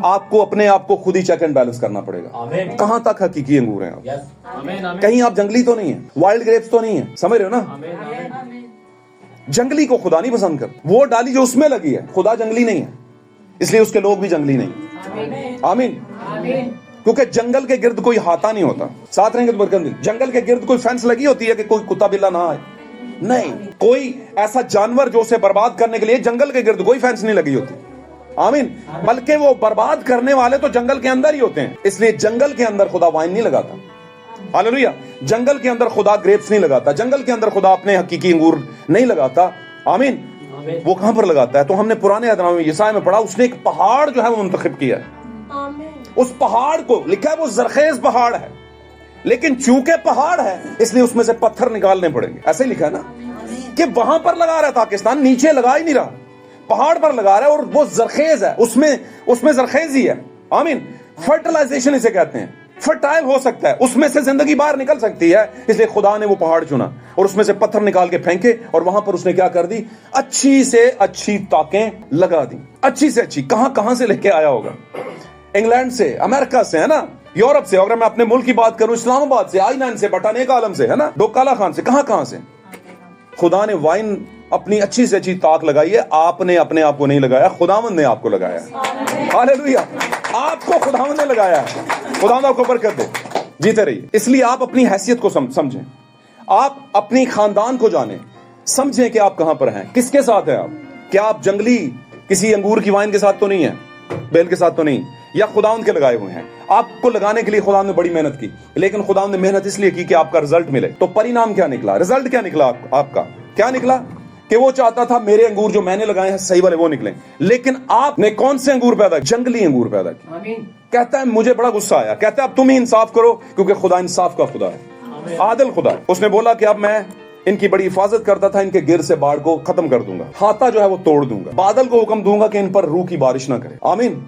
आपको अपने आप को खुद ही चेक एंड बैलेंस करना पड़ेगा। कहां तक हकीकी अंगूर हैं आप? कहीं आप जंगली तो नहीं है, वाइल्ड ग्रेप्स तो नहीं है, समझ रहे हो ना? जंगली को खुदा नहीं पसंद कर। वो डाली जो उसमें लगी है, खुदा जंगली नहीं है, इसलिए उसके लोग भी जंगली नहीं। आमीन। क्योंकि जंगल के गिर्द कोई हाथा नहीं होता। साथ रहेंगे तो बरकत। जंगल के गिर्द कोई फेंस लगी होती है कि कोई कुत्ता बिल्ला ना आए? नहीं। कोई ऐसा जानवर जो उसे बर्बाद करने के लिए जंगल के गिर्द कोई फेंस नहीं लगी होती। आमीन। बल्कि वो बर्बाद करने वाले तो जंगल के अंदर ही होते हैं। इसलिए जंगल के अंदर खुदा वाइन नहीं लगाता। हालेलुया। जंगल के अंदर खुदा ग्रेप्स नहीं लगाता, जंगल के अंदर खुदा अपने हकीकी अंगूर नहीं लगाता। आमीन। वो कहां पर लगाता है? तो हमने पुराने अहद में यशायाह में पढ़ा, उसने एक पहाड़ जो है वो मुंतखब किया है। उस पहाड़ को लिखा है वो जरखेज पहाड़ है। لیکن چونکہ پہاڑ ہے اس لیے اس میں سے پتھر نکالنے پڑیں گے. ایسے ہی لکھا ہے نا کہ وہاں پر لگا رہا ہے پاکستان, نیچے لگا ہی نہیں رہا, پہاڑ پر لگا رہا ہے, اور وہ زرخیز ہے, اس میں زرخیزی ہے. آمین. فرٹیلائزیشن اسے کہتے ہیں. فرٹائل ہو سکتا ہے, اس میں سے زندگی باہر نکل سکتی ہے, اس لیے خدا نے وہ پہاڑ چنا اور اس میں سے پتھر نکال کے پھینکے, اور وہاں پر اس نے کیا کر دی, اچھی سے اچھی تاکیں لگا دی. اچھی سے اچھی کہاں سے لے کے آیا ہوگا, انگلینڈ سے, امریکہ سے, ہے نا, یورپ سے, اگر میں اپنے ملک کی بات کروں اسلام آباد سے, آئی 9 سے, بٹانیک عالم سے, ہے نا, ڈوکالا خان سے, کہاں سے. خدا نے وائن اپنی اچھی سے اچھی تاک لگائی ہے, آپ نے اپنے آپ کو نہیں لگایا, خداوند نے آپ کو لگایا. ہاللیلویا. آپ کو خداوند نے لگایا ہے. خداوند آپ کو برکت دے, جیتے رہیے. اس لیے آپ اپنی حیثیت کو سمجھیں, آپ اپنی خاندان کو جانیں, سمجھیں کہ آپ کہاں پر ہیں, کس کے ساتھ ہیں آپ. کیا آپ جنگلی کسی انگور کی وائن کے ساتھ تو نہیں ہیں, بیل کے ساتھ تو نہیں, یا خداوند کے لگائے ہوئے ہیں. آپ کو لگانے کے لیے خداوند نے بڑی محنت کی, لیکن خداوند نے محنت اس لیے کی کہ آپ کا رزلٹ ملے. تو پرینام کیا نکلا, رزلٹ کیا نکلا, آپ کا کیا نکلا, کہ وہ چاہتا تھا میرے انگور جو میں نے لگائے ہیں صحیح والے وہ نکلیں, لیکن آپ نے کون سے انگور پیدا کیے, جنگلی انگور پیدا کیے. کہتا ہے مجھے بڑا غصہ آیا, کہتا ہے اب تم ہی انصاف کرو, کیونکہ خدا انصاف کا خدا ہے, عادل خدا ہے. اس نے بولا کہ اب میں ان کی بڑی حفاظت کرتا تھا, ان کے گر سے باڑ کو ختم کر دوں گا, ہاتھا جو ہے وہ توڑ دوں گا, بادل کو حکم دوں گا کہ ان پر روح کی بارش نہ کرے. آمین.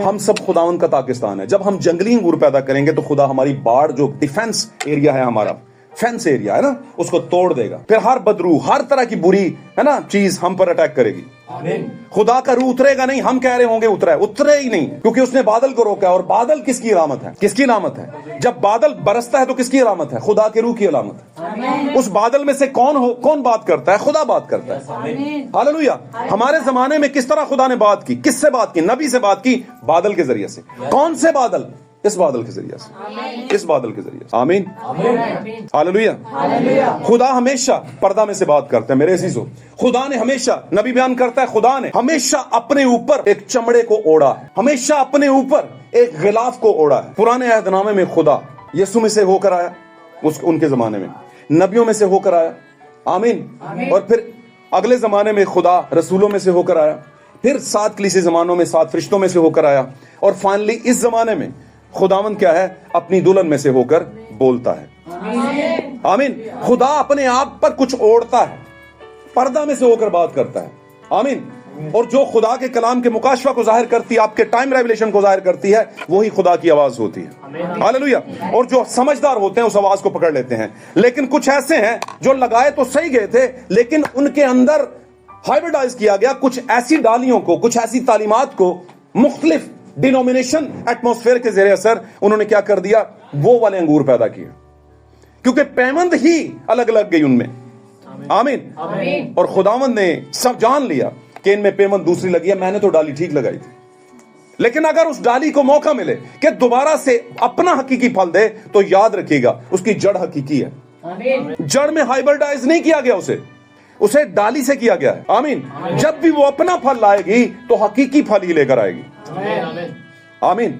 ہم سب خداوند کا پاکستان ہے. جب ہم جنگلی انگور پیدا کریں گے تو خدا ہماری باڑ جو ڈیفنس ایریا ہے, ہمارا فینس ایریا ہے نا, اس کو توڑ دے گا. پھر ہر بدروح, ہر طرح کی بری ہے نا چیز ہم پر اٹیک کرے گی. خدا کا روح اترے گا نہیں, ہم کہہ رہے ہوں گے اترے ہی نہیں, کیونکہ اس نے بادل کو روکا. اور بادل کس کی علامت ہے, کس کی علامت ہے, جب بادل برستا ہے تو کس کی علامت ہے, خدا کے روح کی علامت ہے. اس بادل میں سے کون بات کرتا ہے, خدا بات کرتا ہے. ہاللیلویا. ہمارے زمانے میں کس طرح خدا نے بات کی, کس سے بات کی, نبی سے بات کی, بادل کے ذریعے سے. کون سے بادل, اس بادل کے ذریعے سے, اس بادل کے ذریعے سے. آمین. ہاللیلویا. خدا ہمیشہ پردہ میں سے بات کرتا ہے میرے عزیزو. خدا نے ہمیشہ, نبی بیان کرتا ہے, خدا نے ہمیشہ اپنے اوپر ایک چمڑے کو اوڑا ہے, ہمیشہ اپنے اوپر ایک غلاف کو اوڑا ہے. پرانے عہد نامے میں خدا یسوع میں سے ہو کر آیا, ان کے زمانے میں نبیوں میں سے ہو کر آیا. آمین. اور پھر اگلے زمانے میں خدا رسولوں میں سے ہو کر آیا, پھر 7 کلیسیائی زمانوں میں 7 فرشتوں میں سے ہو کر آیا, اور فائنلی اس زمانے میں خداوند کیا ہے, اپنی دلہن میں سے ہو کر بولتا ہے. آمین. خدا اپنے آپ پر کچھ اوڑتا ہے, پردہ میں سے ہو کر بات کرتا ہے. آمین. اور جو خدا کے کلام کے مکاشفہ کو ظاہر کرتی ہے, آپ کے ٹائم ریویلیشن کو ظاہر کرتی ہے, وہی خدا کی آواز ہوتی ہے. ہاللیلویا. اور جو سمجھدار ہوتے ہیں اس آواز کو پکڑ لیتے ہیں. لیکن کچھ ایسے ہیں جو لگائے تو صحیح گئے تھے, لیکن ان کے اندر ہائبرڈائز کیا گیا کچھ ایسی ڈالیوں کو, کچھ ایسی تعلیمات کو, مختلف ڈینومینیشن ایٹماسفیئر کے زیر اثر انہوں نے کیا کر دیا, وہ والے انگور پیدا کیے, کیونکہ پیمند ہی الگ الگ گئی ان میں. آمین. اور خداوند نے سب جان لیا کہ ان میں پیمند دوسری لگی ہے, میں نے تو ڈالی ٹھیک لگائی تھی. لیکن اگر اس ڈالی کو موقع ملے کہ دوبارہ سے اپنا حقیقی پھل دے, تو یاد رکھیے گا اس کی جڑ حقیقی ہے. جڑ میں ہائبرڈائز نہیں کیا گیا, اسے ڈالی سے کیا گیا ہے. آمین. جب بھی وہ اپنا پھل لائے گی تو حقیقی پھل ہی لے کر آئے گی. آمین.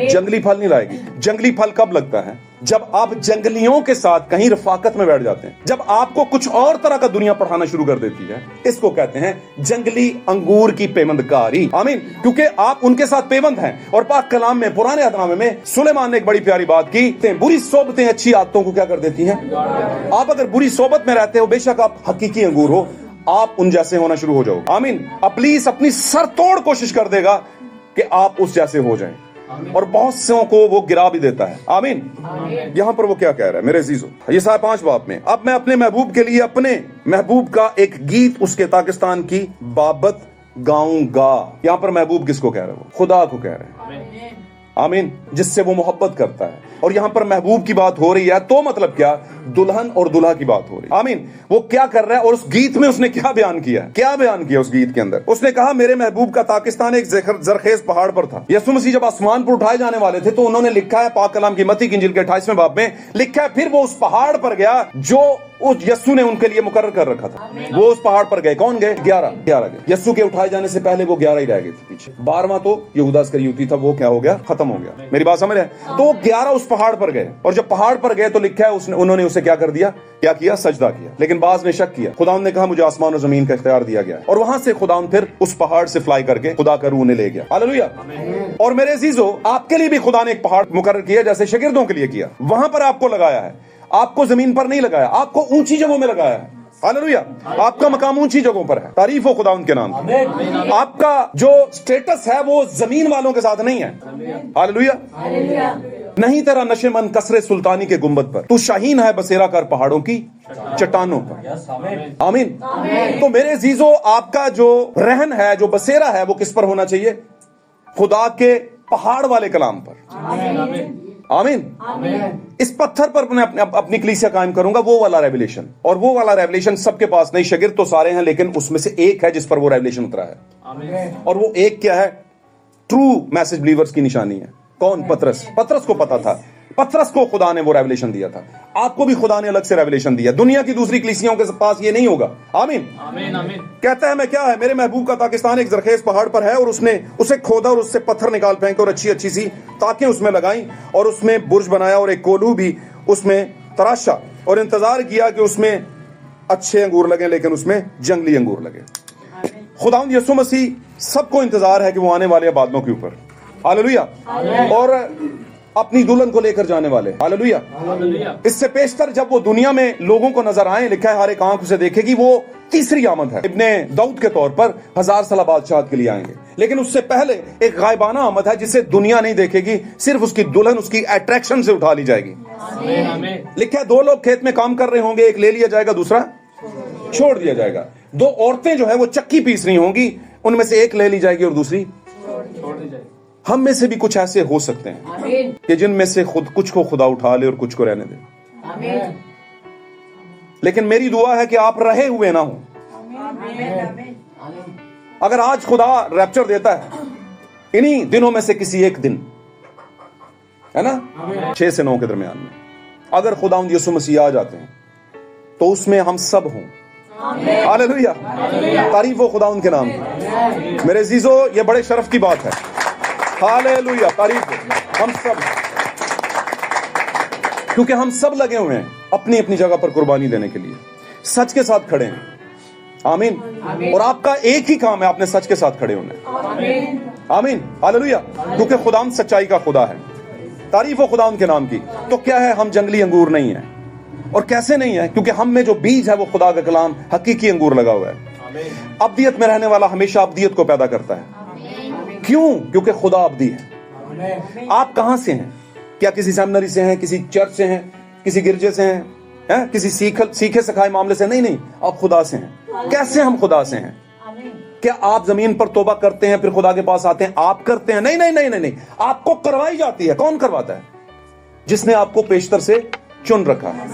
جنگلی پھل نہیں لائے گی. جنگلی پھل کب لگتا ہے, جب آپ جنگلیوں کے ساتھ کہیں رفاقت میں بیٹھ جاتے ہیں, جب آپ کو کچھ اور طرح کا دنیا پڑھانا شروع کر دیتی ہے. اس کو کہتے ہیں جنگلی انگور کی پیوند کاری. آمین. کیونکہ آپ ان کے ساتھ پیوند ہیں. اور پاک کلام میں, پرانے عہد نامے میں سلیمان نے ایک بڑی پیاری بات کی, بری صحبتیں اچھی عادتوں کو کیا کر دیتی ہیں. آپ اگر بری صحبت میں رہتے ہو, بے شک آپ حقیقی انگور ہو, آپ ان جیسے ہونا شروع ہو جاؤ. آمین. ابلیس اپنی سر توڑ کوشش کر دے گا کہ آپ اس جیسے ہو جائیں, اور بہت سے کو وہ گرا بھی دیتا ہے. آمین. یہاں پر وہ کیا کہہ رہا ہے میرے عزیزو, یسایا 5 باب میں, اب میں اپنے محبوب کے لیے اپنے محبوب کا ایک گیت اس کے پاکستان کی بابت گاؤں گا. یہاں پر محبوب کس کو کہہ رہا ہے, وہ خدا کو کہہ رہے ہیں. آمین. جس سے وہ محبت کرتا ہے. اور یہاں پر محبوب کی بات ہو رہی ہے, تو مطلب کیا, دلہن اور دلہا کی بات ہو رہی ہے. آمین. وہ کیا کر رہا ہے, اور اس گیت میں اس نے کیا بیان کیا, کیا بیان کیا اس گیت کے اندر. اس نے کہا میرے محبوب کا پاکستان ایک زرخیز پہاڑ پر تھا. یسوع مسیح جب آسمان پر اٹھائے جانے والے تھے تو انہوں نے لکھا ہے, پاک کلام کی متی کی انجیل کے 28ویں باب میں لکھا ہے, پھر وہ اس پہاڑ پر گیا جو उस यस्सु ने उनके लिए मुकर्रर कर रखा था। वो उस पहाड़ पर गए, कौन गए? 11 गए। यस्सु के उठाए जाने से पहले वो 11 ही रह गए थे पीछे। 12वां तो यहूदा इस्करियोती था, वो क्या हो गया? खत्म हो गया। मेरी बात समझ रहे हैं? तो 11 उस पहाड़ पर गए, और जब पहाड़ पर गए तो लिखा है उन्होंने उसे क्या कर दिया? क्या किया? सजदा किया। लेकिन बाज ने शक किया। खुदावंद ने कहा मुझे आसमान और जमीन का इख्तियार दिया गया है, और वहां से खुदावंद फिर उस पहाड़ से फ्लाई करके खुदा का रूह उन्हें ले गया। हालेलुया। और मेरे अजीजों, आपके लिए भी खुदा ने एक पहाड़ मुकर्रर किया, जैसे शागिर्दों के लिए किया। वहां पर आपको लगाया है, आपको जमीन पर नहीं लगाया, आपको ऊंची जगहों में लगाया है। हालेलुया। आपका मकाम ऊंची जगहों पर है। तारीफ हो खुदावंद के नाम की। आपका जो स्टेटस है वो जमीन वालों के साथ नहीं है। हालेलुया। नहीं तेरा नशेमन कसरे सुल्तानी के गुंबद पर, तू शाहीन है बसेरा कर पहाड़ों की चट्टानों पर। आमीन। तो मेरे अजीजों, आपका जो रहन है, जो बसेरा है, वो किस पर होना चाहिए? खुदा के पहाड़ वाले कलाम पर। आमीन। इस पत्थर पर मैं अपनी कलीसिया कायम करूंगा, वो वाला रेवलेशन। और वो वाला रेवलेशन सबके पास नहीं, शागिर्द तो सारे हैं, लेकिन उसमें से एक है जिस पर वो रेवलेशन उतरा है। और वो एक क्या है? ट्रू मैसेज बिलीवर्स की निशानी है। कौन? पतरस। पतरस को पता था, पतरस को खुदा ने वो रेवलेशन दिया था। आपको भी खुदा ने अलग से रेवलेशन दिया। दुनिया की दूसरी कलीसियाओं के पास ये नहीं होगा। आमीन। कहता है मैं क्या है, मेरे महबूब का पाकिस्तान एक जरखेज पहाड़ पर है, और उसने उसे खोदा और उससे पत्थर निकाल फेंके और अच्छी अच्छी सी ताकें उसमें लगाई, और उसमें बुर्ज बनाया, और एक कोलू भी उसमें तराशा, और इंतजार किया कि उसमें अच्छे अंगूर लगे, लेकिन उसमें जंगली अंगूर लगे। खुदावंद यीशु मसीह सबको इंतजार है कि वो आने वाले बादलों के ऊपर, हालेलुया, और अपनी दुल्हन को लेकर जाने वाले, हालेलुया। इससे पेशतर जब वो दुनिया में लोगों को नजर आए, लिखा है हर एक आंख उसे देखेगी, वो तीसरी आमद है। इब्ने दाऊद के तौर पर 1000 साल बादशाहत के लिए आएंगे, लेकिन उससे पहले एक गायबाना आमद है जिसे दुनिया नहीं देखेगी, सिर्फ उसकी दुल्हन उसकी अट्रैक्शन से उठा ली जाएगी। लिखा है 2 लोग खेत में काम कर रहे होंगे, एक ले लिया जाएगा, दूसरा छोड़ दिया जाएगा। 2 औरतें जो है वो चक्की पीस रही होंगी, उनमें से एक ले ली जाएगी और दूसरी छोड़ दी जाएगी। हम में से भी कुछ ऐसे हो सकते हैं कि जिनमें से खुद कुछ को खुदा उठा ले और कुछ को रहने दे। लेकिन मेरी दुआ है कि आप रहे हुए ना हो। अगर आज खुदा रैप्चर देता है इन्हीं दिनों में से किसी एक दिन, है ना, 6 से 9 के दरमियान में, अगर खुदावंद यीशु मसीह आ जाते हैं तो उसमें हम सब हों। हालेलुया। तारीफ हो खुदावंद के नाम की। मेरे अजीजों, ये बड़े शर्फ की बात है। हालेलुया। तारीफ हो। हम सब, क्योंकि हम सब लगे हुए हैं अपनी अपनी जगह पर कुर्बानी देने के लिए, सच के साथ खड़े हैं। आमीन। और आपका एक ही काम है, आपने सच के साथ खड़े होना। आमीन। हालेलुया। क्योंकि खुदावंद सच्चाई का खुदा है। तारीफ हो खुदावंद के नाम की। तो क्या है, हम जंगली अंगूर नहीं है। और कैसे नहीं है? क्योंकि हम में जो बीज है वो खुदा का कलाम हकीकी अंगूर लगा हुआ है। अब्दियत में रहने वाला हमेशा अब्दियत को पैदा करता है। क्यों? क्योंकि खुदा अब्दी है। आप कहां से हैं? क्या किसी सेमिनरी से हैं, किसी चर्च से हैं, किसी गिरजे से हैं, किसी सीखे सिखाए मामले से? नहीं, आप खुदा से हैं। कैसे हम खुदा से हैं? क्या आप जमीन पर तौबा करते हैं फिर खुदा के पास आते हैं? आप करते हैं? नहीं। आपको करवाई जाती है। कौन करवाता है? जिसने आपको पेशतर से चुन रखा है,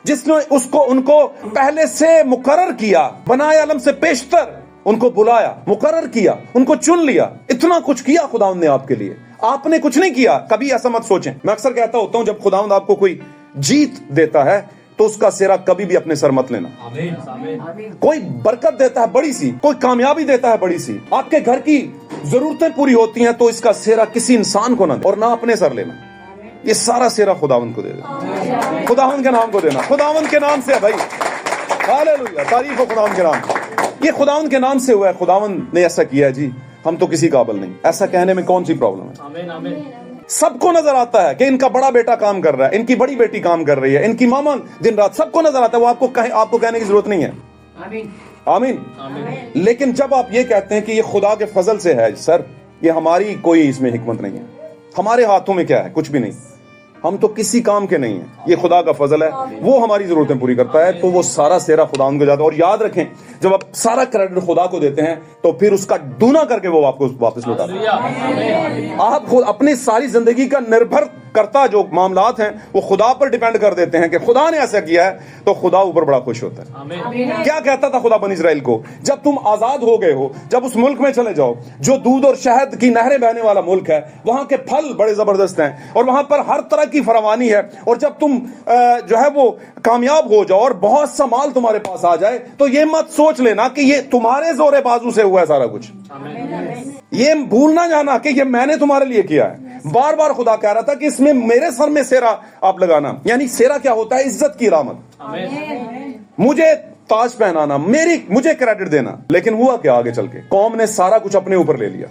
जिसने उनको पहले से मुकर्रर किया, बनाया अलम से पेशतर, उनको बुलाया, मुकर्रर किया, उनको चुन लिया। इतना कुछ किया खुदावंद ने आपके लिए। आपने कुछ नहीं किया। कभी ऐसा मत सोचें। मैं अक्सर कहता होता हूं, जब खुदावंद आपको कोई जीत देता है तो उसका सिरा कभी भी अपने सर मत लेना। कोई बरकत देता है बड़ी सी, कोई कामयाबी देता है बड़ी सी, आपके घर की जरूरतें पूरी होती हैं, तो इसका सिरा किसी इंसान को ना, और ना अपने सर लेना। ये सारा सिरा खुदावंद को दे देना, खुदावंद के नाम को देना। खुदावंद के नाम से है भाई। हालेलुया। तारीफ हो खुदावंद के नाम। ये खुदावंद के नाम से हुआ है। खुदावंद ने ऐसा किया है जी, हम तो किसी काबिल नहीं। ऐसा कहने में कौन सी प्रॉब्लम है? सबको नजर आता है कि इनका बड़ा बेटा काम कर रहा है, इनकी बड़ी बेटी काम कर रही है, इनकी मामा दिन रात, सबको नजर आता है। वो आपको कहने की जरूरत नहीं है। आमीन। लेकिन जब आप ये कहते हैं कि ये खुदा के फजल से है, सर ये हमारी कोई इसमें हिकमत नहीं है, हमारे हाथों में क्या है? कुछ भी नहीं। हम तो किसी काम के नहीं है, ये खुदा का फजल है, वो हमारी जरूरतें पूरी करता है। तो वो सारा सेरा खुदा को जाता है। और याद रखें, جب آپ سارا کریڈٹ خدا کو دیتے ہیں تو پھر اس کا دونا کر کے وہ آپ کو واپس لوٹاتا ہے. آپ خود اپنی ساری زندگی کا نربھر کرتا جو معاملات ہیں وہ خدا پر ڈیپینڈ کر دیتے ہیں کہ خدا نے ایسا کیا ہے تو خدا اوپر بڑا خوش ہوتا ہے. کیا کہتا تھا خدا بنی اسرائیل کو جب تم آزاد ہو گئے ہو, جب اس ملک میں چلے جاؤ جو دودھ اور شہد کی نہریں بہنے والا ملک ہے, وہاں کے پھل بڑے زبردست ہیں اور وہاں پر ہر طرح کی فراوانی ہے, اور جب تم جو ہے وہ کامیاب ہو جاؤ اور بہت سا مال تمہارے پاس آ جائے تو یہ مت سوچ لینا کہ یہ تمہارے زور بازو سے ہوا ہے سارا کچھ. یہ بھول نہ جانا کہ یہ میں نے تمہارے لیے کیا ہے. بار بار خدا کہہ رہا تھا کہ اس میں میرے سر میں سیرا آپ لگانا, یعنی سیرا کیا ہوتا ہے؟ عزت کی علامت. مجھے تاج پہنانا, مجھے کریڈٹ دینا. لیکن ہوا کیا آگے چل کے؟ قوم نے سارا کچھ اپنے اوپر لے لیا,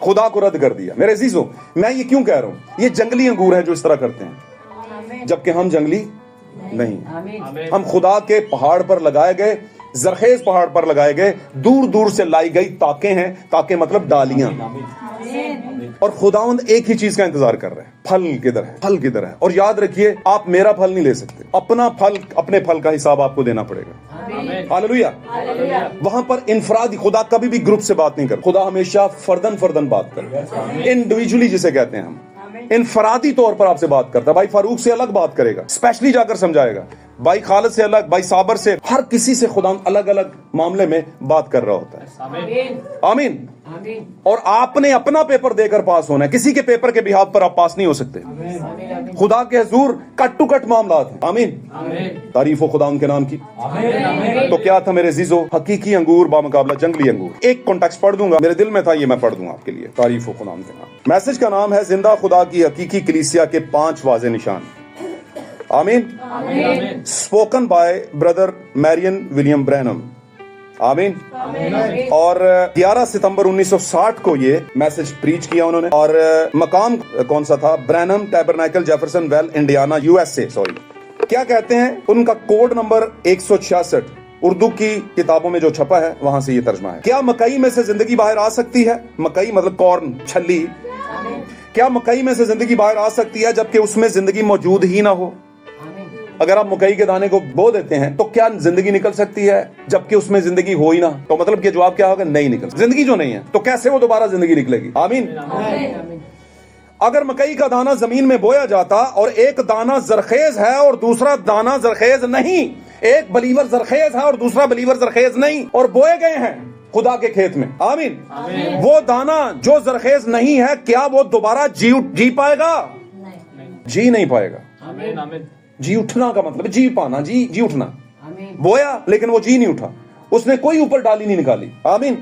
خدا کو رد کر دیا. میرے عزیزوں, میں یہ کیوں کہہ رہا ہوں؟ یہ جنگلی انگور ہیں جو اس طرح کرتے ہیں, جبکہ ہم جنگلی نہیں. ہم خدا کے پہاڑ پر لگائے گئے, زرخیز پہاڑ پر لگائے گئے, دور دور سے لائی گئی تاکیں ہیں. تاکیں مطلب ڈالیاں. اور خداوند ایک ہی چیز کا انتظار کر رہے ہیں, پھل کدھر ہے, پھل کدھر ہے. اور یاد رکھیے, آپ میرا پھل نہیں لے سکتے, اپنا پھل, اپنے پھل کا حساب آپ کو دینا پڑے گا. ہاللویا. وہاں پر انفرادی, خدا کبھی بھی گروپ سے بات نہیں کرتا, خدا ہمیشہ فردن بات کرتا ہے, انڈیویجولی جسے کہتے ہیں ہم, انفرادی طور پر آپ سے بات کرتا ہے. بھائی فاروق سے الگ بات کرے گا, اسپیشلی جا کر سمجھائے گا. بھائی خالد سے الگ, بھائی صابر سے, ہر کسی سے خدا الگ الگ معاملے میں بات کر رہا ہوتا ہے. آمین. اور آپ نے اپنا پیپر دے کر پاس ہونا ہے, کسی کے پیپر کے بہاف پر آپ پاس نہیں ہو سکتے. خدا کے حضور کٹ ٹو کٹ معاملات ہیں. آمین. تعریف ہو خدا ان کے نام کی. تو کیا تھا میرے عزیزو؟ حقیقی انگور بامقابلہ جنگلی انگور. ایک کانٹیکسٹ پڑھ دوں گا, میرے دل میں تھا یہ میں پڑھ دوں آپ کے لیے. تعریف ہو خدا ان کے نام. میسج کا نام ہے زندہ خدا کی حقیقی کلیسیا کے 5 واضح نشان. آمین. Spoken by brother Marion William Branham. آمین. اور 11 ستمبر 1960 کو یہ میسج پریچ کیا انہوں نے, اور مقام کون سا تھا؟ برینم ٹیبرنیکل جیفرسن ویل انڈیانا USA. کیا کہتے ہیں؟ ان کا کوڈ نمبر 166 اردو کی کتابوں میں جو چھپا ہے وہاں سے یہ ترجمہ ہے. کیا مکئی میں سے زندگی باہر آ سکتی ہے؟ مکئی مطلب کارن, چھلی. کیا مکئی میں سے زندگی باہر آ سکتی ہے جبکہ اس میں زندگی موجود ہی نہ ہو؟ اگر آپ مکئی کے دانے کو بو دیتے ہیں تو کیا زندگی نکل سکتی ہے جبکہ اس میں زندگی ہو ہی نہ؟ تو مطلب کہ جواب کیا ہوگا؟ نہیں نکل. زندگی جو نہیں ہے تو کیسے وہ دوبارہ زندگی نکلے گی؟ آمین. اگر مکئی کا دانہ زمین میں بویا جاتا اور ایک دانہ زرخیز ہے اور دوسرا دانہ زرخیز نہیں, ایک بلیور زرخیز ہے اور دوسرا بلیور زرخیز نہیں, اور بوئے گئے ہیں خدا کے کھیت میں. آمین. وہ دانہ جو زرخیز نہیں ہے, کیا وہ دوبارہ جی پائے گا؟ جی نہیں پائے گا. جی اٹھنا کا مطلب جی پانا, جی اٹھنا. بویا لیکن وہ جی نہیں اٹھا, اس نے کوئی اوپر ڈالی نہیں نکالی. آمین.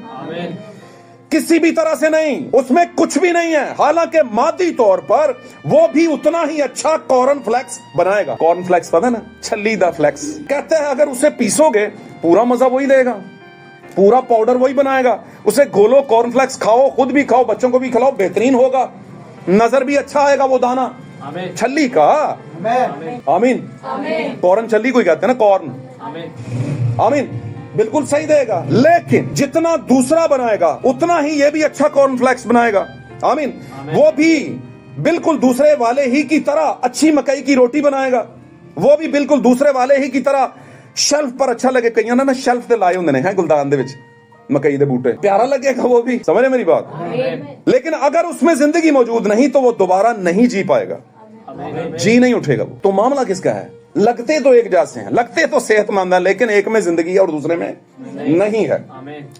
کسی بھی طرح سے نہیں, اس میں کچھ بھی نہیں ہے. حالانکہ مادی طور پر وہ بھی اتنا ہی اچھا کارن فلیکس بنائے گا. کارن فلیکس پتہ نا, چھلی دا فلیکس کہتے ہیں. اگر اسے پیسو گے پورا مزہ وہی دے گا, پورا پاؤڈر وہی بنائے گا. اسے گھولو, کارن فلیکس کھاؤ, خود بھی کھاؤ, بچوں کو بھی کھلاؤ, بہترین ہوگا, نظر بھی اچھا آئے گا وہ دانا چھلی کا. آمین. کارن چھلی کوئی کہتے ہیں نا, کارن. آمین. بالکل صحیح دے گا, لیکن جتنا دوسرا بنائے گا اتنا ہی یہ بھی اچھا کارن فلیکس بنائے گا. آمین. وہ بھی بالکل دوسرے والے ہی کی طرح اچھی مکئی کی روٹی بنائے گا. وہ بھی بالکل دوسرے والے ہی کی طرح شیلف پر اچھا لگے. کئی نا شیلف تے لائے ہوندے نے گلدان دے وچ مکئی دے بوٹے, پیارا لگے گا وہ بھی. سمجھے میری بات؟ لیکن اگر اس میں زندگی موجود نہیں تو وہ دوبارہ نہیں جی پائے گا, جی نہیں اٹھے گا وہ. تو معاملہ کس کا ہے؟ لگتے تو ایک جیسے ہیں, لگتے تو صحت مند ہیں, لیکن ایک میں زندگی ہے اور دوسرے میں نہیں ہے.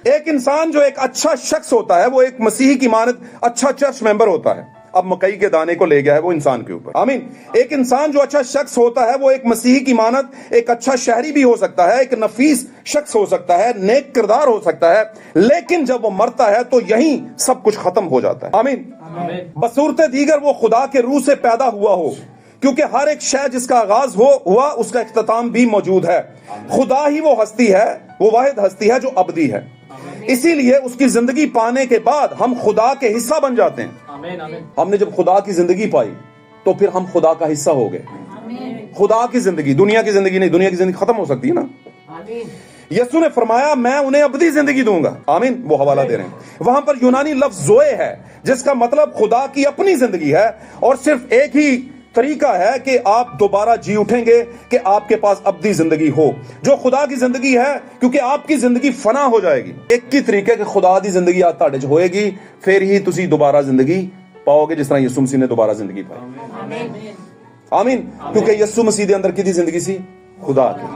ایک انسان جو ایک اچھا شخص ہوتا ہے وہ ایک مسیحی کی مانند اچھا چرچ ممبر ہوتا ہے. اب مکئی کے دانے کو لے گیا ہے وہ انسان کے اوپر. آمین. ایک انسان جو اچھا شخص ہوتا ہے وہ ایک مسیحی کی مانند ایک اچھا شہری بھی ہو سکتا ہے, ایک نفیس شخص ہو سکتا ہے, نیک کردار ہو سکتا ہے, لیکن جب وہ مرتا ہے تو یہیں سب کچھ ختم ہو جاتا ہے. آمین. بصورت دیگر وہ خدا کے روح سے پیدا ہوا ہو, کیونکہ ہر ایک شے جس کا آغاز ہوا اس کا اختتام بھی موجود ہے. خدا ہی وہ ہستی ہے, وہ واحد ہستی ہے جو ابدی ہے. اسی لیے اس کی زندگی پانے کے بعد ہم خدا کے حصہ بن جاتے ہیں. ہم نے جب خدا کی زندگی پائی تو پھر ہم خدا کا حصہ ہو گئے. خدا کی زندگی, دنیا کی زندگی نہیں. دنیا کی زندگی ختم ہو سکتی ہے نا. یسوع نے فرمایا میں انہیں ابدی زندگی دوں گا. آمین. وہ حوالہ دے رہے ہیں. وہاں پر یونانی لفظ زوئے ہے جس کا مطلب خدا کی اپنی زندگی ہے, اور صرف ایک ہی तरीका है कि आप दोबारा जी उठेंगे कि आपके पास अब्दी जिंदगी हो जो खुदा की जिंदगी है, क्योंकि आपकी जिंदगी फना हो जाएगी। एक ही तरीके कि खुदा की जिंदगी आज ਤੁਹਾਡੇ 'ਚ ਹੋਏਗੀ, फिर ही ਤੁਸੀਂ दोबारा जिंदगी पाओगे जिस तरह यीशु मसीह ने दोबारा जिंदगी पाई। आमीन। क्योंकि यीशु मसीह के अंदर किसकी जिंदगी सी? खुदा की।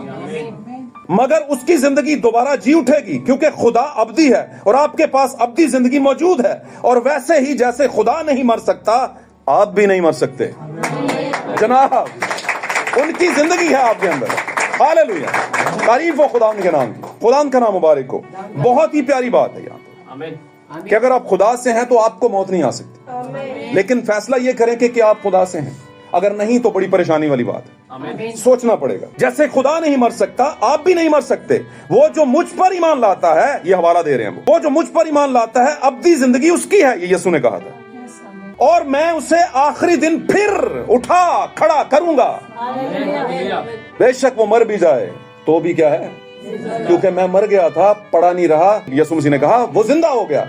मगर उसकी जिंदगी दोबारा जी उठेगी क्योंकि खुदा अब्दी है और आपके पास अब्दी जिंदगी मौजूद है। और वैसे ही जैसे खुदा नहीं मर सकता, आप भी नहीं मर सकते जनाब, उनकी जिंदगी है आपके अंदर। हालेलुया, तारीफ हो खुदा के नाम की, खुदा का नाम मुबारक हो। बहुत ही प्यारी बात है यहाँ पे कि अगर आप खुदा से हैं तो आपको मौत नहीं आ सकती, लेकिन फैसला ये करें कि क्या आप खुदा से हैं। अगर नहीं तो बड़ी परेशानी वाली बात है, सोचना पड़ेगा। जैसे खुदा नहीं मर सकता, आप भी नहीं मर सकते। वो जो मुझ पर ईमान लाता है, ये हवाला दे रहे हैं, वो जो मुझ पर ईमान लाता है अब्दी जिंदगी उसकी है, ये यीशु ने कहा था। और मैं उसे आखिरी दिन फिर उठा खड़ा करूंगा। बेशक वो मर भी जाए तो भी क्या है, क्योंकि मैं मर गया था, पड़ा नहीं रहा। यीशु मसीह ने कहा वो जिंदा हो गया।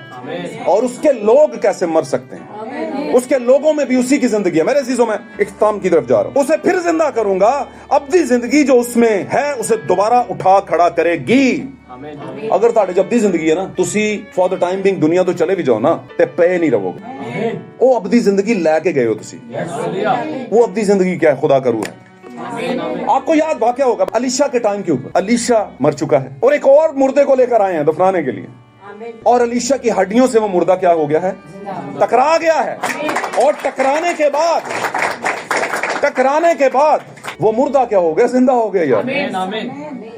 और उसके लोग कैसे मर सकते हैं? उसके लोगों में भी उसी की जिंदगी है। मेरे अजीजों, मैं इख्तिताम की तरफ जा रहा हूं। उसे फिर जिंदा करूंगा। अब्दी जिंदगी जो उसमें है उसे दोबारा उठा खड़ा करेगी। अगर ਤੁਹਾਡੇ 'ਚ अब्दी जिंदगी है ना, तुसी फॉर द टाइम बिंग दुनिया तो चले भी जाओ ना ते पे नहीं रहोगे। वो अब्दी जिंदगी लेके गए हो तुसी। वो अब्दी जिंदगी क्या है? खुदा का रूह है। आपको याद वाकया होगा अलीशा के टाइम के ऊपर। अलीशा मर चुका है और एक और मुर्दे को लेकर आए हैं दफनाने के लिए, और अलीशा की हड्डियों से वो मुर्दा क्या हो गया है? टकरा गया है। और टकराने के बाद वो मुर्दा क्या हो गया? जिंदा हो गया। यार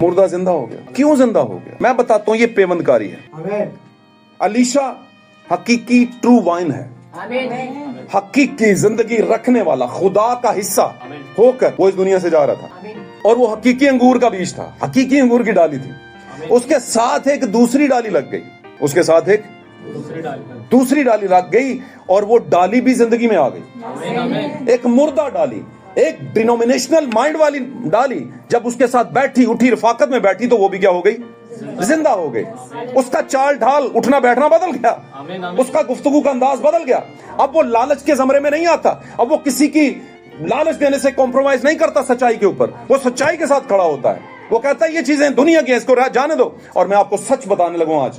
मुर्दा जिंदा हो गया। क्यों जिंदा हो गया? मैं बताता हूं, ये पेवंदकारी है। अलीशा हकीकी ट्रू वाइन है, हकीकी जिंदगी रखने वाला, खुदा का हिस्सा होकर वो इस दुनिया से जा रहा था। और वो हकीकी अंगूर का बीज था, हकीकी अंगूर की डाली थी। उसके साथ एक दूसरी डाली लग गई, उसके साथ एक दूसरी डाली लग गई, और वो डाली भी जिंदगी में आ गई। एक मुर्दा डाली, एक डिनोमिनेशनल माइंड वाली डाली, जब उसके साथ बैठी उठी रफाकत में बैठी तो वो भी क्या हो गई? जिंदा हो गई। उसका चाल ढाल उठना बैठना बदल गया, उसका गुफ्तगू का अंदाज बदल गया। अब वो लालच के जमरे में नहीं आता, अब वो किसी की लालच देने से कॉम्प्रोमाइज नहीं करता सच्चाई के ऊपर, वो सच्चाई के साथ खड़ा होता है। वो कहता है ये चीजें दुनिया की हैं, इसको जाने दो। और मैं आपको सच बताने लगूं आज,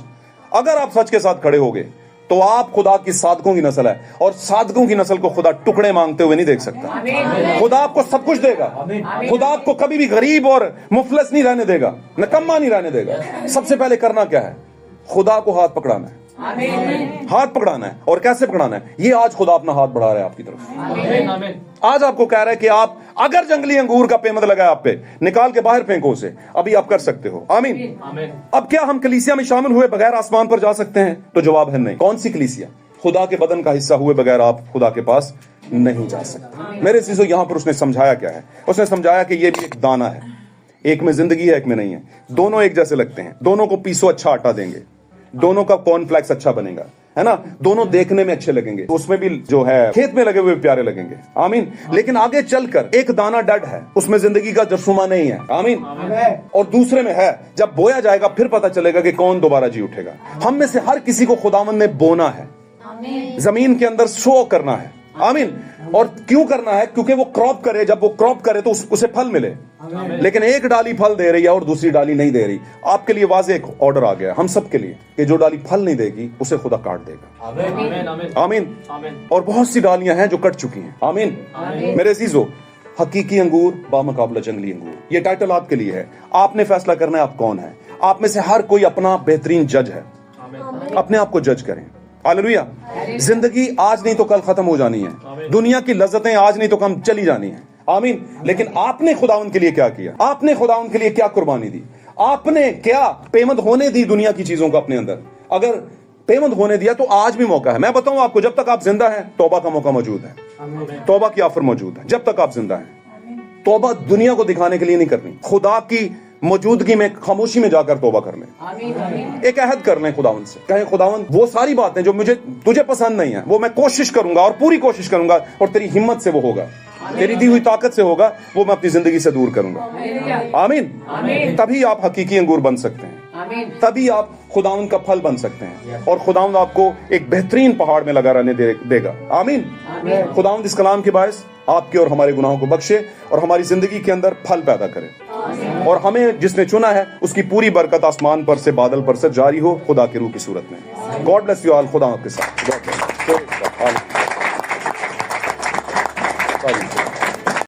अगर आप सच के साथ खड़े होगे तो आप खुदा की साधकों की नस्ल है, और साधकों की नस्ल को खुदा टुकड़े मांगते हुए नहीं देख सकता। खुदा आपको सब कुछ देगा। खुदा आपको कभी भी गरीब और मुफलस नहीं रहने देगा, निकम्मा नहीं रहने देगा। सबसे पहले करना क्या है? खुदा को हाथ पकड़ाना है। हाथ पकड़ाना है। और कैसे पकड़ाना है? ये आज खुदा अपना हाथ बढ़ा रहा है आपकी तरफ। आज आपको कह रहा है कि आप अगर जंगली अंगूर का पेमंद लगा आप पे, निकाल के बाहर फेंको उसे, अभी आप कर सकते हो। आमीन। अब क्या हम कलीसिया में शामिल हुए बगैर आसमान पर जा सकते हैं? तो जवाब है नहीं। कौन सी कलीसिया? खुदा के बदन का हिस्सा हुए बगैर आप खुदा के पास नहीं जा सकते। मेरे चीजों, यहां पर उसने समझाया क्या है? उसने समझाया कि ये भी एक दाना है, एक में जिंदगी है, एक में नहीं है। दोनों एक जैसे लगते हैं, दोनों को पीसो अच्छा आटा देंगे, दोनों का कॉर्नफ्लेक्स अच्छा बनेगा, है ना? दोनों देखने में अच्छे लगेंगे, उसमें भी जो है खेत में लगे हुए प्यारे लगेंगे। आमीन। लेकिन आगे चलकर एक दाना डेड है, उसमें जिंदगी का जरसुमा नहीं है। आमीन। और दूसरे में है। जब बोया जाएगा फिर पता चलेगा कि कौन दोबारा जी उठेगा। हम में से हर किसी को खुदावंद ने बोना है, जमीन के अंदर शो करना है। आमीन। और क्यों करना है? क्योंकि वो क्रॉप करे, जब वो क्रॉप करे तो उसे फल मिले। लेकिन एक डाली फल दे रही है और दूसरी डाली नहीं दे रही। आपके लिए वाज़ेह एक ऑर्डर आ गया, हम सब के लिए, कि जो डाली फल नहीं देगी उसे खुदा काट देगा। आमीन। और बहुत सी डालियां हैं जो कट चुकी हैं। आमीन। मेरे अजीजों, हकीकी अंगूर बामुकाबला जंगली अंगूर, ये टाइटल आपके लिए है। आपने फैसला करना है आप कौन है। आप में से हर कोई अपना बेहतरीन जज है। अपने आप को जज करें। हालेलुया। जिंदगी आज नहीं तो कल खत्म हो जानी है। दुनिया की लज्जतें आज नहीं तो कम चली जानी है। आमीन। लेकिन आपने खुदावंद के लिए क्या किया? आपने खुदावंद के लिए क्या कुर्बानी दी? आपने क्या पेमंद होने दी दुनिया की चीजों को अपने अंदर? अगर पेमंद होने दिया तो आज भी मौका है। मैं बताऊं आपको, जब तक आप जिंदा हैं तौबा का मौका मौजूद है, तौबा की ऑफर मौजूद है। जब तक आप जिंदा हैं, तौबा दुनिया को दिखाने के लिए नहीं करनी, खुदा की मौजूदगी में खामोशी में जाकर तौबा कर लें। एक अहद कर लें खुदावंद से, कहें खुदावंद वो सारी बातें जो मुझे तुझे पसंद नहीं है वो मैं कोशिश करूंगा और पूरी कोशिश करूंगा, और तेरी हिम्मत से वो होगा, तेरी दी हुई ताकत से होगा, वो मैं अपनी जिंदगी से दूर करूंगा। आमीन। तभी आप हकीकी अंगूर बन सकते हैं, तभी आप खुदावंद का फल बन सकते हैं, और खुदावंद आपको एक बेहतरीन पहाड़ में लगा रहने देगा। आमीन। खुदावंद इस कलाम के बायस آپ کے اور ہمارے گناہوں کو بخشے اور ہماری زندگی کے اندر پھل پیدا کرے، اور ہمیں جس نے چنا ہے اس کی پوری برکت آسمان پر سے، بادل پر سے جاری ہو، خدا کی روح کی صورت میں۔ گاڈ بلیس یو آل، خدا آپ کے ساتھ۔